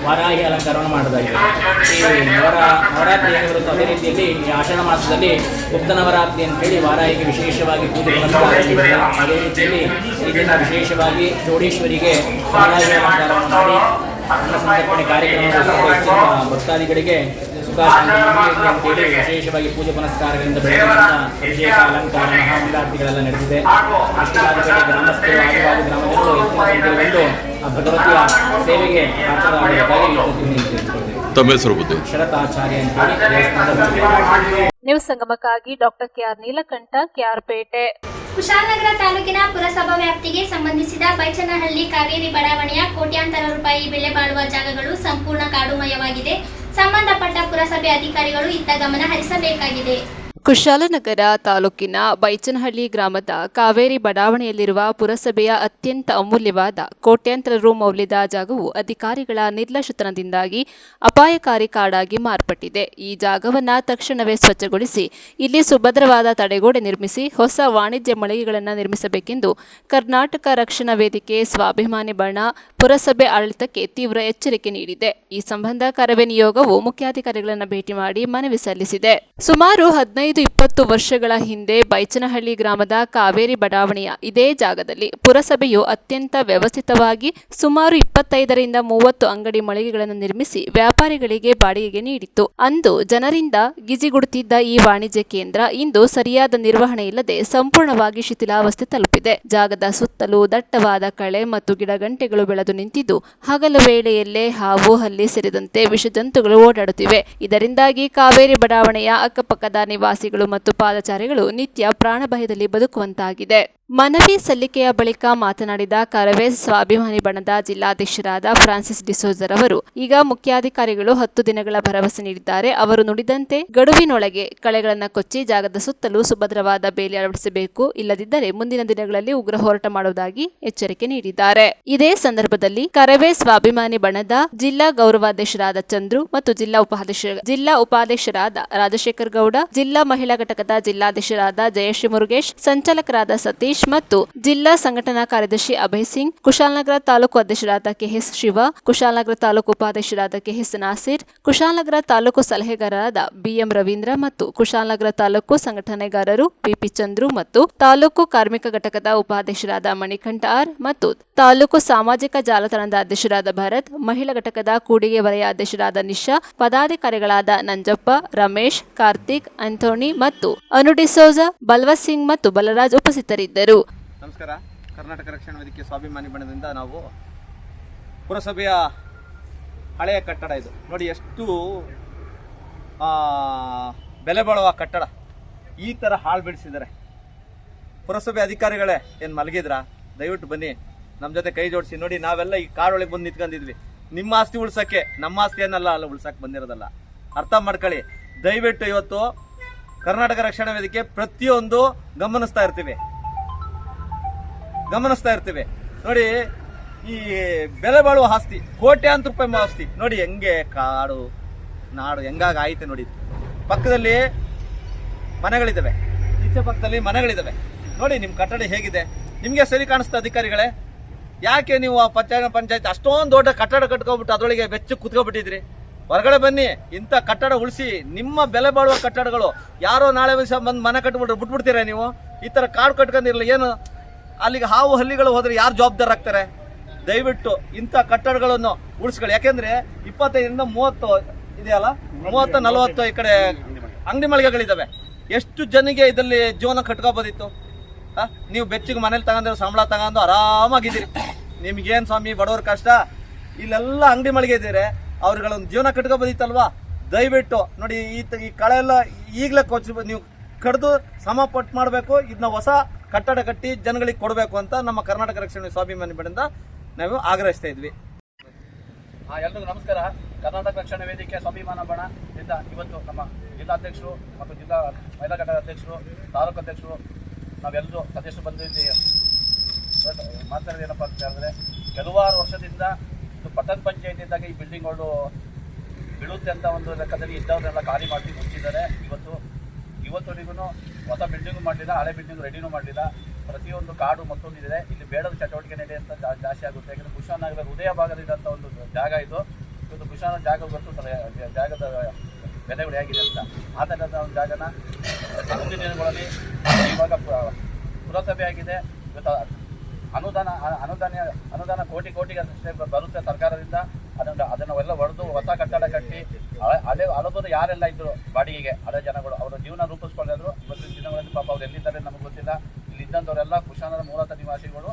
ವಾರಾಹಿ ಅಲಂಕಾರವನ್ನು ಮಾಡಲಾಗಿದೆ. ಈ ನವರಾತ್ರಿ ಏನು ಬರುತ್ತೋ ಅದೇ ರೀತಿಯಲ್ಲಿ ಈ ಆಷಾಢ ಮಾಸದಲ್ಲಿ ಗುಪ್ತ ನವರಾತ್ರಿ ಅಂತೇಳಿ ವಾರಾಹಿಗೆ ವಿಶೇಷವಾಗಿ ಪೂಜೆ ಪುನಸ್ಕಾರಗಳಿದೆ. ಅದೇ ರೀತಿಯಲ್ಲಿ ಈ ದಿನ ವಿಶೇಷವಾಗಿ ಚೌಡೇಶ್ವರಿಗೆ ವಾರಾಹಿ ಅಲಂಕಾರವನ್ನು ಮಾಡಿ ಅನ್ನ ಸಂತರ್ಪಣೆ ಕಾರ್ಯಕ್ರಮವನ್ನು ಭಕ್ತಾದಿಗಳಿಗೆ ಅಂತೇಳಿ ವಿಶೇಷವಾಗಿ ಪೂಜೆ ಪುನಸ್ಕಾರಗಳಿಂದ ಬೆಳಗಿನ ಅಭಿಷೇಕ ಅಲಂಕಾರ ಮಹಾಮಂಗಳಾರತಿಗಳೆಲ್ಲ ನಡೆದಿದೆ. ಕೃಷ್ಣರಾಜಪೇಟೆ ಗ್ರಾಮಸ್ಥರು ಹಾಗೂ ಗ್ರಾಮದವರು ಹೆಚ್ಚಿನ ಸಂಖ್ಯೆಯಲ್ಲಿ ಭಗವತಿಯ ಸೇವೆಗೆ ಶರತಾಚಾರ್ಯ ಅಂತೇಳಿ ದೇವಸ್ಥಾನದ ನ್ಯೂಸ್ ಸಂಗಮಕ್ಕಾಗಿ ಡಾಕ್ಟರ್ ಕೆಆರ್ ನೀಲಕಂಠ, ಕೆಆರ್ಪೇಟೆ. ಕುಶಾಲನಗರ ತಾಲೂಕಿನ ಪುರಸಭಾ ವ್ಯಾಪ್ತಿಗೆ ಸಂಬಂಧಿಸಿದ ಬೈಚನಹಳ್ಳಿ ಕಾವೇರಿ ಬಡಾವಣೆಯ ಕೋಟ್ಯಾಂತರ ರೂಪಾಯಿ ಬೆಲೆ ಬಾಳುವ ಜಾಗಗಳು ಸಂಪೂರ್ಣ ಕಾಡುಮಯವಾಗಿದೆ. ಸಂಬಂಧಪಟ್ಟ ಪುರಸಭೆ ಅಧಿಕಾರಿಗಳು ಇತ್ತ ಗಮನ ಹರಿಸಬೇಕಾಗಿದೆ. ಕುಶಾಲನಗರ ತಾಲೂಕಿನ ಬೈಚನಹಳ್ಳಿ ಗ್ರಾಮದ ಕಾವೇರಿ ಬಡಾವಣೆಯಲ್ಲಿರುವ ಪುರಸಭೆಯ ಅತ್ಯಂತ ಅಮೂಲ್ಯವಾದ ಕೋಟ್ಯಾಂತರ ರು ಮೌಲ್ಯದ ಜಾಗವು ಅಧಿಕಾರಿಗಳ ನಿರ್ಲಕ್ಷ್ಯತನದಿಂದಾಗಿ ಅಪಾಯಕಾರಿ ಕಾಡಾಗಿ ಮಾರ್ಪಟ್ಟಿದೆ. ಈ ಜಾಗವನ್ನು ತಕ್ಷಣವೇ ಸ್ವಚ್ಛಗೊಳಿಸಿ ಇಲ್ಲಿ ಸುಭದ್ರವಾದ ತಡೆಗೋಡೆ ನಿರ್ಮಿಸಿ ಹೊಸ ವಾಣಿಜ್ಯ ಮಳಿಗೆಗಳನ್ನು ನಿರ್ಮಿಸಬೇಕೆಂದು ಕರ್ನಾಟಕ ರಕ್ಷಣಾ ವೇದಿಕೆ ಸ್ವಾಭಿಮಾನಿ ಬಣ ಪುರಸಭೆ ಆಡಳಿತಕ್ಕೆ ತೀವ್ರ ಎಚ್ಚರಿಕೆ ನೀಡಿದೆ. ಈ ಸಂಬಂಧ ಕರವೇ ನಿಯೋಗವು ಮುಖ್ಯಾಧಿಕಾರಿಗಳನ್ನು ಭೇಟಿ ಮಾಡಿ ಮನವಿ ಸಲ್ಲಿಸಿದೆ. ಸುಮಾರು 15-20 ವರ್ಷಗಳ ಹಿಂದೆ ಬೈಚನಹಳ್ಳಿ ಗ್ರಾಮದ ಕಾವೇರಿ ಬಡಾವಣೆಯ ಇದೇ ಜಾಗದಲ್ಲಿ ಪುರಸಭೆಯು ಅತ್ಯಂತ ವ್ಯವಸ್ಥಿತವಾಗಿ ಸುಮಾರು 25ರಿಂದ 30 ಅಂಗಡಿ ಮಳಿಗೆಗಳನ್ನು ನಿರ್ಮಿಸಿ ವ್ಯಾಪಾರಿಗಳಿಗೆ ಬಾಡಿಗೆಗೆ ನೀಡಿತ್ತು. ಅಂದು ಜನರಿಂದ ಗಿಜಿಗುಡುತ್ತಿದ್ದ ಈ ವಾಣಿಜ್ಯ ಕೇಂದ್ರ ಇಂದು ಸರಿಯಾದ ನಿರ್ವಹಣೆ ಇಲ್ಲದೆ ಸಂಪೂರ್ಣವಾಗಿ ಶಿಥಿಲಾವಸ್ಥೆ ತಲುಪಿದೆ. ಜಾಗದ ಸುತ್ತಲೂ ದಟ್ಟವಾದ ಕಳೆ ಮತ್ತು ಗಿಡಗಂಟೆಗಳು ಬೆಳೆದು ನಿಂತಿದ್ದು ಹಗಲು ವೇಳೆಯಲ್ಲೇ ಹಾವು ಹಲ್ಲಿ ಸೇರಿದಂತೆ ವಿಷಜಂತುಗಳು ಓಡಾಡುತ್ತಿವೆ. ಇದರಿಂದಾಗಿ ಕಾವೇರಿ ಬಡಾವಣೆಯ ಅಕ್ಕಪಕ್ಕದ ನಿವಾಸಿಗಳು ಮತ್ತು ಪಾದಚಾರಿಗಳು ನಿತ್ಯ ಪ್ರಾಣಭಯದಲ್ಲಿ ಬದುಕುವಂತಾಗಿದೆ. ಮನವಿ ಸಲ್ಲಿಕೆಯ ಬಳಿಕ ಮಾತನಾಡಿದ ಕರವೇ ಸ್ವಾಭಿಮಾನಿ ಬಣದ ಜಿಲ್ಲಾಧ್ಯಕ್ಷರಾದ ಫ್ರಾನ್ಸಿಸ್ ಡಿಸೋಜರ್ ಅವರು, ಈಗ ಮುಖ್ಯಾಧಿಕಾರಿಗಳು 10 ದಿನಗಳ ಭರವಸೆ ನೀಡಿದ್ದಾರೆ. ಅವರು ನುಡಿದಂತೆ ಗಡುವಿನೊಳಗೆ ಕಳೆಗಳನ್ನು ಕೊಚ್ಚಿ ಜಾಗದ ಸುತ್ತಲೂ ಸುಭದ್ರವಾದ ಬೇಲಿ ಅಳವಡಿಸಬೇಕು. ಇಲ್ಲದಿದ್ದರೆ ಮುಂದಿನ ದಿನಗಳಲ್ಲಿ ಉಗ್ರ ಹೋರಾಟ ಮಾಡುವುದಾಗಿ ಎಚ್ಚರಿಕೆ ನೀಡಿದ್ದಾರೆ. ಇದೇ ಸಂದರ್ಭದಲ್ಲಿ ಕರವೇ ಸ್ವಾಭಿಮಾನಿ ಬಣದ ಜಿಲ್ಲಾ ಗೌರವಾಧ್ಯಕ್ಷರಾದ ಚಂದ್ರು ಮತ್ತು ಜಿಲ್ಲಾ ಉಪಾಧ್ಯಕ್ಷರಾದ ರಾಜಶೇಖರ್ ಗೌಡ, ಜಿಲ್ಲಾ ಮಹಿಳಾ ಘಟಕದ ಜಿಲ್ಲಾಧ್ಯಕ್ಷರಾದ ಜಯಶ್ರೀ ಮುರುಗೇಶ್, ಸಂಚಾಲಕರಾದ ಸತೀಶ್ ಮತ್ತು ಜಿಲ್ಲಾ ಸಂಘಟನಾ ಕಾರ್ಯದರ್ಶಿ ಅಭಯ್ ಸಿಂಗ್, ಕುಶಾಲನಗರ ತಾಲೂಕು ಅಧ್ಯಕ್ಷರಾದ ಕೆಎಸ್ ಶಿವ, ಕುಶಾಲನಗರ ತಾಲೂಕು ಉಪಾಧ್ಯಕ್ಷರಾದ ಕೆಎಸ್ ನಾಸೀರ್, ಕುಶಾಲನಗರ ತಾಲೂಕು ಸಲಹೆಗಾರರಾದ ಬಿಎಂ ರವೀಂದ್ರ ಮತ್ತು ಕುಶಾಲನಗರ ತಾಲೂಕು ಸಂಘಟನೆಗಾರರು ಪಿಪಿ ಚಂದ್ರು ಮತ್ತು ತಾಲೂಕು ಕಾರ್ಮಿಕ ಘಟಕದ ಉಪಾಧ್ಯಕ್ಷರಾದ ಮಣಿಕಂಠ ಆರ್ ಮತ್ತು ತಾಲೂಕು ಸಾಮಾಜಿಕ ಜಾಲತಾಣದ ಅಧ್ಯಕ್ಷರಾದ ಭರತ್, ಮಹಿಳಾ ಘಟಕದ ಕೂಡಿಗೆ ವಲಯ ಅಧ್ಯಕ್ಷರಾದ ನಿಶಾ, ಪದಾಧಿಕಾರಿಗಳಾದ ನಂಜಪ್ಪ, ರಮೇಶ್, ಕಾರ್ತಿಕ್, ಅಂಥೋನಿ ಮತ್ತು ಅನು ಡಿಸೋಜ, ಬಲ್ವತ್ ಸಿಂಗ್ ಮತ್ತು ಬಲರಾಜ್ ಉಪಸ್ಥಿತರಿದ್ದರು. ನಮಸ್ಕಾರ. ಕರ್ನಾಟಕ ರಕ್ಷಣಾ ವೇದಿಕೆ ಸ್ವಾಭಿಮಾನಿ ಬಣದಿಂದ ನಾವು ಪುರಸಭೆಯ ಹಳೆಯ ಕಟ್ಟಡ ಇದು ನೋಡಿ, ಎಷ್ಟು ಬೆಲೆ ಬಾಳುವ ಕಟ್ಟಡ ಈ ಥರ ಹಾಳು ಬಿಡಿಸಿದ್ದಾರೆ. ಪುರಸಭೆ ಅಧಿಕಾರಿಗಳೇ ಏನು ಮಲಗಿದ್ರಾ? ದಯವಿಟ್ಟು ಬನ್ನಿ, ನಮ್ಮ ಜೊತೆ ಕೈ ಜೋಡಿಸಿ. ನೋಡಿ, ನಾವೆಲ್ಲ ಈ ಕಾಡೊಳಗೆ ಬಂದು ನಿಂತ್ಕೊಂಡಿದ್ವಿ. ನಿಮ್ಮ ಆಸ್ತಿ ಉಳ್ಸೋಕ್ಕೆ, ನಮ್ಮ ಆಸ್ತಿಯನ್ನೆಲ್ಲ ಅಲ್ಲ ಉಳ್ಸಕ್ಕೆ ಬಂದಿರೋದಲ್ಲ. ಅರ್ಥ ಮಾಡ್ಕೊಳ್ಳಿ. ದಯವಿಟ್ಟು ಇವತ್ತು ಕರ್ನಾಟಕ ರಕ್ಷಣಾ ವೇದಿಕೆ ಪ್ರತಿಯೊಂದು ಗಮನಿಸ್ತಾ ಇರ್ತೀವಿ. ನೋಡಿ, ಈ ಬೆಲೆ ಬಾಳುವ ಆಸ್ತಿ, ಕೋಟ್ಯಾಂತರ ರೂಪಾಯಿ ಆಸ್ತಿ ನೋಡಿ ಹೆಂಗೆ ಕಾಡು ನಾಡು ಹೆಂಗಾಗಿ ಆಯ್ತು ನೋಡಿ. ಪಕ್ಕದಲ್ಲಿ ಮನೆಗಳಿದ್ದಾವೆ, ಈಚೆ ಪಕ್ಕದಲ್ಲಿ ಮನೆಗಳಿದ್ದಾವೆ. ನೋಡಿ ನಿಮ್ಮ ಕಟ್ಟಡ ಹೇಗಿದೆ, ನಿಮಗೆ ಸರಿ ಕಾಣಿಸ್ತಾ ಅಧಿಕಾರಿಗಳೇ? ಯಾಕೆ ನೀವು ಆ ಪಂಚಾಯತ್ ಅಷ್ಟೊಂದು ದೊಡ್ಡ ಕಟ್ಟಡ ಕಟ್ಕೊಬಿಟ್ಟು ಅದರೊಳಗೆ ಬೆಚ್ಚ ಕುತ್ಕೊಬಿಟ್ಟಿದ್ರಿ? ಹೊರಗಡೆ ಬನ್ನಿ, ಇಂಥ ಕಟ್ಟಡ ಉಳಿಸಿ. ನಿಮ್ಮ ಬೆಲೆ ಬಾಳುವ ಕಟ್ಟಡಗಳು ಯಾರೋ ನಾಳೆ ದಿವಸ ಬಂದು ಮನೆ ಕಟ್ಬಿಟ್ರೆ ಬಿಟ್ಬಿಡ್ತೀರಾ ನೀವು? ಈ ಥರ ಕಾಡು ಕಟ್ಕೊಂಡಿರಲ್ಲ ಏನು? ಅಲ್ಲಿಗೆ ಹಾವು ಹಲ್ಲಿಗಳು ಹೋದರೆ ಯಾರು ಜವಾಬ್ದಾರಾಗ್ತಾರೆ? ದಯವಿಟ್ಟು ಇಂಥ ಕಟ್ಟಡಗಳನ್ನು ಉಳಿಸ್ಕೊಳ್ಳಿ. ಯಾಕೆಂದರೆ 25ರಿಂದ 30 ಇದೆಯಲ್ಲ, 30-40 ಈ ಕಡೆ ಅಂಗಡಿ ಮಳಿಗೆಗಳಿದ್ದಾವೆ. ಎಷ್ಟು ಜನಕ್ಕೆ ಇದರಲ್ಲಿ ಜೀವನ ಕಟ್ಕೋಬೋದಿತ್ತು? ನೀವು ಬೆಚ್ಚಿಗೆ ಮನೇಲಿ ತಗೊಂಡಿರೋ ಸಂಬಳ ತಗೊಂಡು ಆರಾಮಾಗಿದ್ದೀರಿ. ನಿಮ್ಗೇನು ಸ್ವಾಮಿ ಬಡವ್ರ ಕಷ್ಟ? ಇಲ್ಲೆಲ್ಲ ಅಂಗಡಿ ಮಳಿಗೆ ಇದ್ದೀರಿ, ಅವ್ರಿಗಳೊಂದು ಜೀವನ ಕಟ್ಕೋಬೋದಿತ್ತಲ್ವಾ? ದಯವಿಟ್ಟು ನೋಡಿ, ಈ ಕಳೆ ಎಲ್ಲ ಈಗಲೇ ನೀವು ಕಡ್ದು ಸಮಪಟ್ಟು ಮಾಡಬೇಕು. ಇದನ್ನ ಹೊಸ ಕಟ್ಟಡ ಕಟ್ಟಿ ಜನಗಳಿಗೆ ಕೊಡಬೇಕು ಅಂತ ನಮ್ಮ ಕರ್ನಾಟಕ ರಕ್ಷಣೆ ಸ್ವಾಭಿಮಾನಿ ಬಣದಿಂದ ನಾವು ಆಗ್ರಹಿಸ್ತಾ ಇದ್ವಿ. ಎಲ್ರಿಗೂ ನಮಸ್ಕಾರ. ಕರ್ನಾಟಕ ರಕ್ಷಣಾ ವೇದಿಕೆ ಸ್ವಾಭಿಮಾನ ಬಣದಿಂದ ಇವತ್ತು ನಮ್ಮ ಜಿಲ್ಲಾಧ್ಯಕ್ಷರು ಮತ್ತು ಜಿಲ್ಲಾ ಮಹಿಳಾ ಘಟಕ ಅಧ್ಯಕ್ಷರು, ತಾಲೂಕು ಅಧ್ಯಕ್ಷರು, ನಾವೆಲ್ಲರೂ ಸದಸ್ಯರು ಬಂದು ಇಲ್ಲಿ ಮಾತಾಡೋದೇನಪ್ಪ ಅಂತ ಹೇಳಿದ್ರೆ, ಕೆಲವಾರು ವರ್ಷದಿಂದ ಇದು ಪಟ್ಟಣ ಪಂಚಾಯತಿದ್ದಾಗ ಈ ಬಿಲ್ಡಿಂಗ್ಗಳು ಬೀಳುತ್ತೆ ಅಂತ ಒಂದು ಲೆಕ್ಕದಲ್ಲಿ ಇದ್ದವ್ರನ್ನೆಲ್ಲ ಖಾಲಿ ಮಾಡಿ ಮುಚ್ಚಿದ್ದಾರೆ. ಇವತ್ತವರೆಗೂ ಹೊಸ ಬಿಲ್ಡಿಂಗು ಮಾಡಲಿಲ್ಲ, ಹಳೆ ಬಿಲ್ಡಿಂಗ್ ರೆಡಿನೂ ಮಾಡಲಿಲ್ಲ. ಪ್ರತಿಯೊಂದು ಕಾಡು ಮತ್ತೊಂದಿದೆ. ಇಲ್ಲಿ ಬೇಡದ ಚಟುವಟಿಕೆ ನಡೆಯುತ್ತೆ ಅಂತ ಜಾಸ್ತಿ ಆಗುತ್ತೆ. ಯಾಕಂದರೆ ಕುಶಾಲನಗರದ ಹೃದಯ ಭಾಗದಿದ್ದಂಥ ಒಂದು ಜಾಗ ಇದು. ಇವತ್ತು ಕುಶಾಲ ಜಾಗ ಗೊತ್ತು ಜಾಗದ ಬೆಲೆಗಳು ಹೇಗಿದೆ ಅಂತ. ಆ ಥರದ ಒಂದು ಜಾಗನ ಮುಂದಿನ ದಿನಗಳಲ್ಲಿ ಇವಾಗ ಪುರಸಭೆ ಆಗಿದೆ. ಇವತ್ತು ಅನುದಾನ ಕೋಟಿಗೆ ಅಷ್ಟೇ ಬರುತ್ತೆ ಸರ್ಕಾರದಿಂದ. ಅದನ್ನೆಲ್ಲ ಹೊಡೆದು ಹೊಸ ಕಟ್ಟಡ ಕಟ್ಟಿ ಹಲವರು ಯಾರೆಲ್ಲ ಇದ್ರು ಬಾಡಿಗೆಗೆ ಹಳೆ ಜನಗಳು ಅವರ ಜೀವನ ರೂಪಿಸ್ಕೊಂಡಿದ್ರು. ಇವತ್ತಿನ ದಿನಗಳಲ್ಲಿ ಪಾಪ ಅವ್ರು ಎಲ್ಲಿದ್ದಾರೆ ನಮಗೆ ಗೊತ್ತಿಲ್ಲ. ಇಲ್ಲಿ ಇದ್ದಂಥವರೆಲ್ಲ ಕುಶಾಲರ ಮೂಲತಃ ನಿವಾಸಿಗಳು.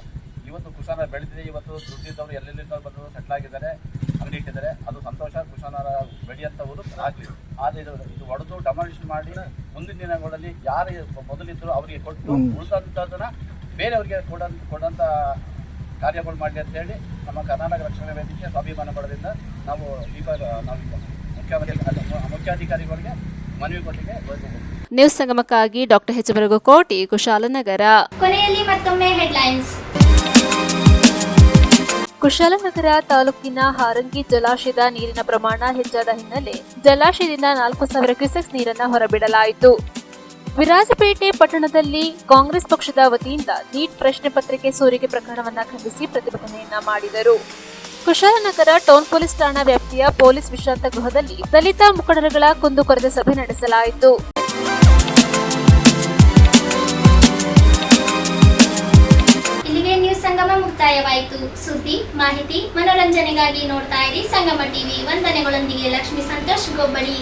ಇವತ್ತು ಕುಶಾಲರ ಬೆಳೆದಿದೆ. ಇವತ್ತು ದುಡ್ಡಿದ್ದವರು ಎಲ್ಲೆಲ್ಲಿಂದ ಬಂದು ಸೆಟ್ಲ್ ಆಗಿದ್ದಾರೆ, ಅಂಗಡಿ ಇಟ್ಟಿದ್ದಾರೆ. ಅದು ಸಂತೋಷ. ಕುಶಾಲರ ಬೆಳೆಯಂಥವರು ಆಗಲಿ. ಆದರೆ ಇದು ಹೊಡೆದು ಡಮಾಲಿಷನ್ ಮಾಡಿ ಮುಂದಿನ ದಿನಗಳಲ್ಲಿ ಯಾರು ಮೊದಲಿದ್ರು ಅವರಿಗೆ ಕೊಟ್ಟು ಉಳಿದಂಥದ್ದನ್ನು ಬೇರೆಯವರಿಗೆ ಕೊಡೋಂಥ ಕಾರ್ಯಗಳು ಮಾಡಲಿ ಅಂತೇಳಿ ನಮ್ಮ ಕರ್ನಾಟಕ ರಕ್ಷಣಾ ವೇದಿಕೆ ಸ್ವಾಭಿಮಾನ ಬಣದಿಂದ ನಾವು ಮುಖ್ಯಾಧಿಕಾರಿಗಳಿಗೆ ಮನವಿ ಕೊಟ್ಟಿಗೆ ನ್ಯೂಸ್ ಸಂಗಮಕ್ಕಾಗಿ ಡಾಕ್ಟರ್ ಎಚ್ ಬರಗೋಕೋಟಿ, ಕುಶಾಲನಗರ. ಕೊನೆಯಲ್ಲಿ ಮತ್ತೊಮ್ಮೆ ಹೆಡ್ಲೈನ್ಸ್. ಕುಶಾಲನಗರ ತಾಲೂಕಿನ ಹಾರಂಗಿ ಜಲಾಶಯದ ನೀರಿನ ಪ್ರಮಾಣ ಹೆಚ್ಚಾದ ಹಿನ್ನೆಲೆ ಜಲಾಶಯದಿಂದ 4,000 ಕ್ಯೂಸೆಕ್ಸ್ ನೀರನ್ನು ಹೊರಬಿಡಲಾಯಿತು. ವಿರಾಜಪೇಟೆ ಪಟ್ಟಣದಲ್ಲಿ ಕಾಂಗ್ರೆಸ್ ಪಕ್ಷದ ವತಿಯಿಂದ ನೀಟ್ ಪ್ರಶ್ನೆ ಪತ್ರಿಕೆ ಸೋರಿಕೆ ಪ್ರಕರಣವನ್ನು ಖಂಡಿಸಿ ಪ್ರತಿಭಟನೆಯನ್ನ ಮಾಡಿದರು. ಕುಶಾಲನಗರ ಟೌನ್ ಪೊಲೀಸ್ ಠಾಣಾ ವ್ಯಾಪ್ತಿಯ ಪೊಲೀಸ್ ವಿಶ್ರಾಂತ ಗೃಹದಲ್ಲಿ ದಲಿತ ಮುಖಂಡರುಗಳ ಕುಂದುಕೊರತೆ ಸಭೆ ನಡೆಸಲಾಯಿತು. ಇಲ್ಲಿಗೆ ನ್ಯೂಸ್ ಸಂಗಮ ಮುಕ್ತಾಯವಾಯಿತು. ಸುದ್ದಿ, ಮಾಹಿತಿ, ಮನೋರಂಜನೆಗಾಗಿ ನೋಡ್ತಾ ಇರಿ ಸಂಗಮ ಟಿವಿ. ವಂದನೆಗಳೊಂದಿಗೆ ಲಕ್ಷ್ಮೀ ಸಂತೋಷ್ ಗೊಬ್ಬಳಿ.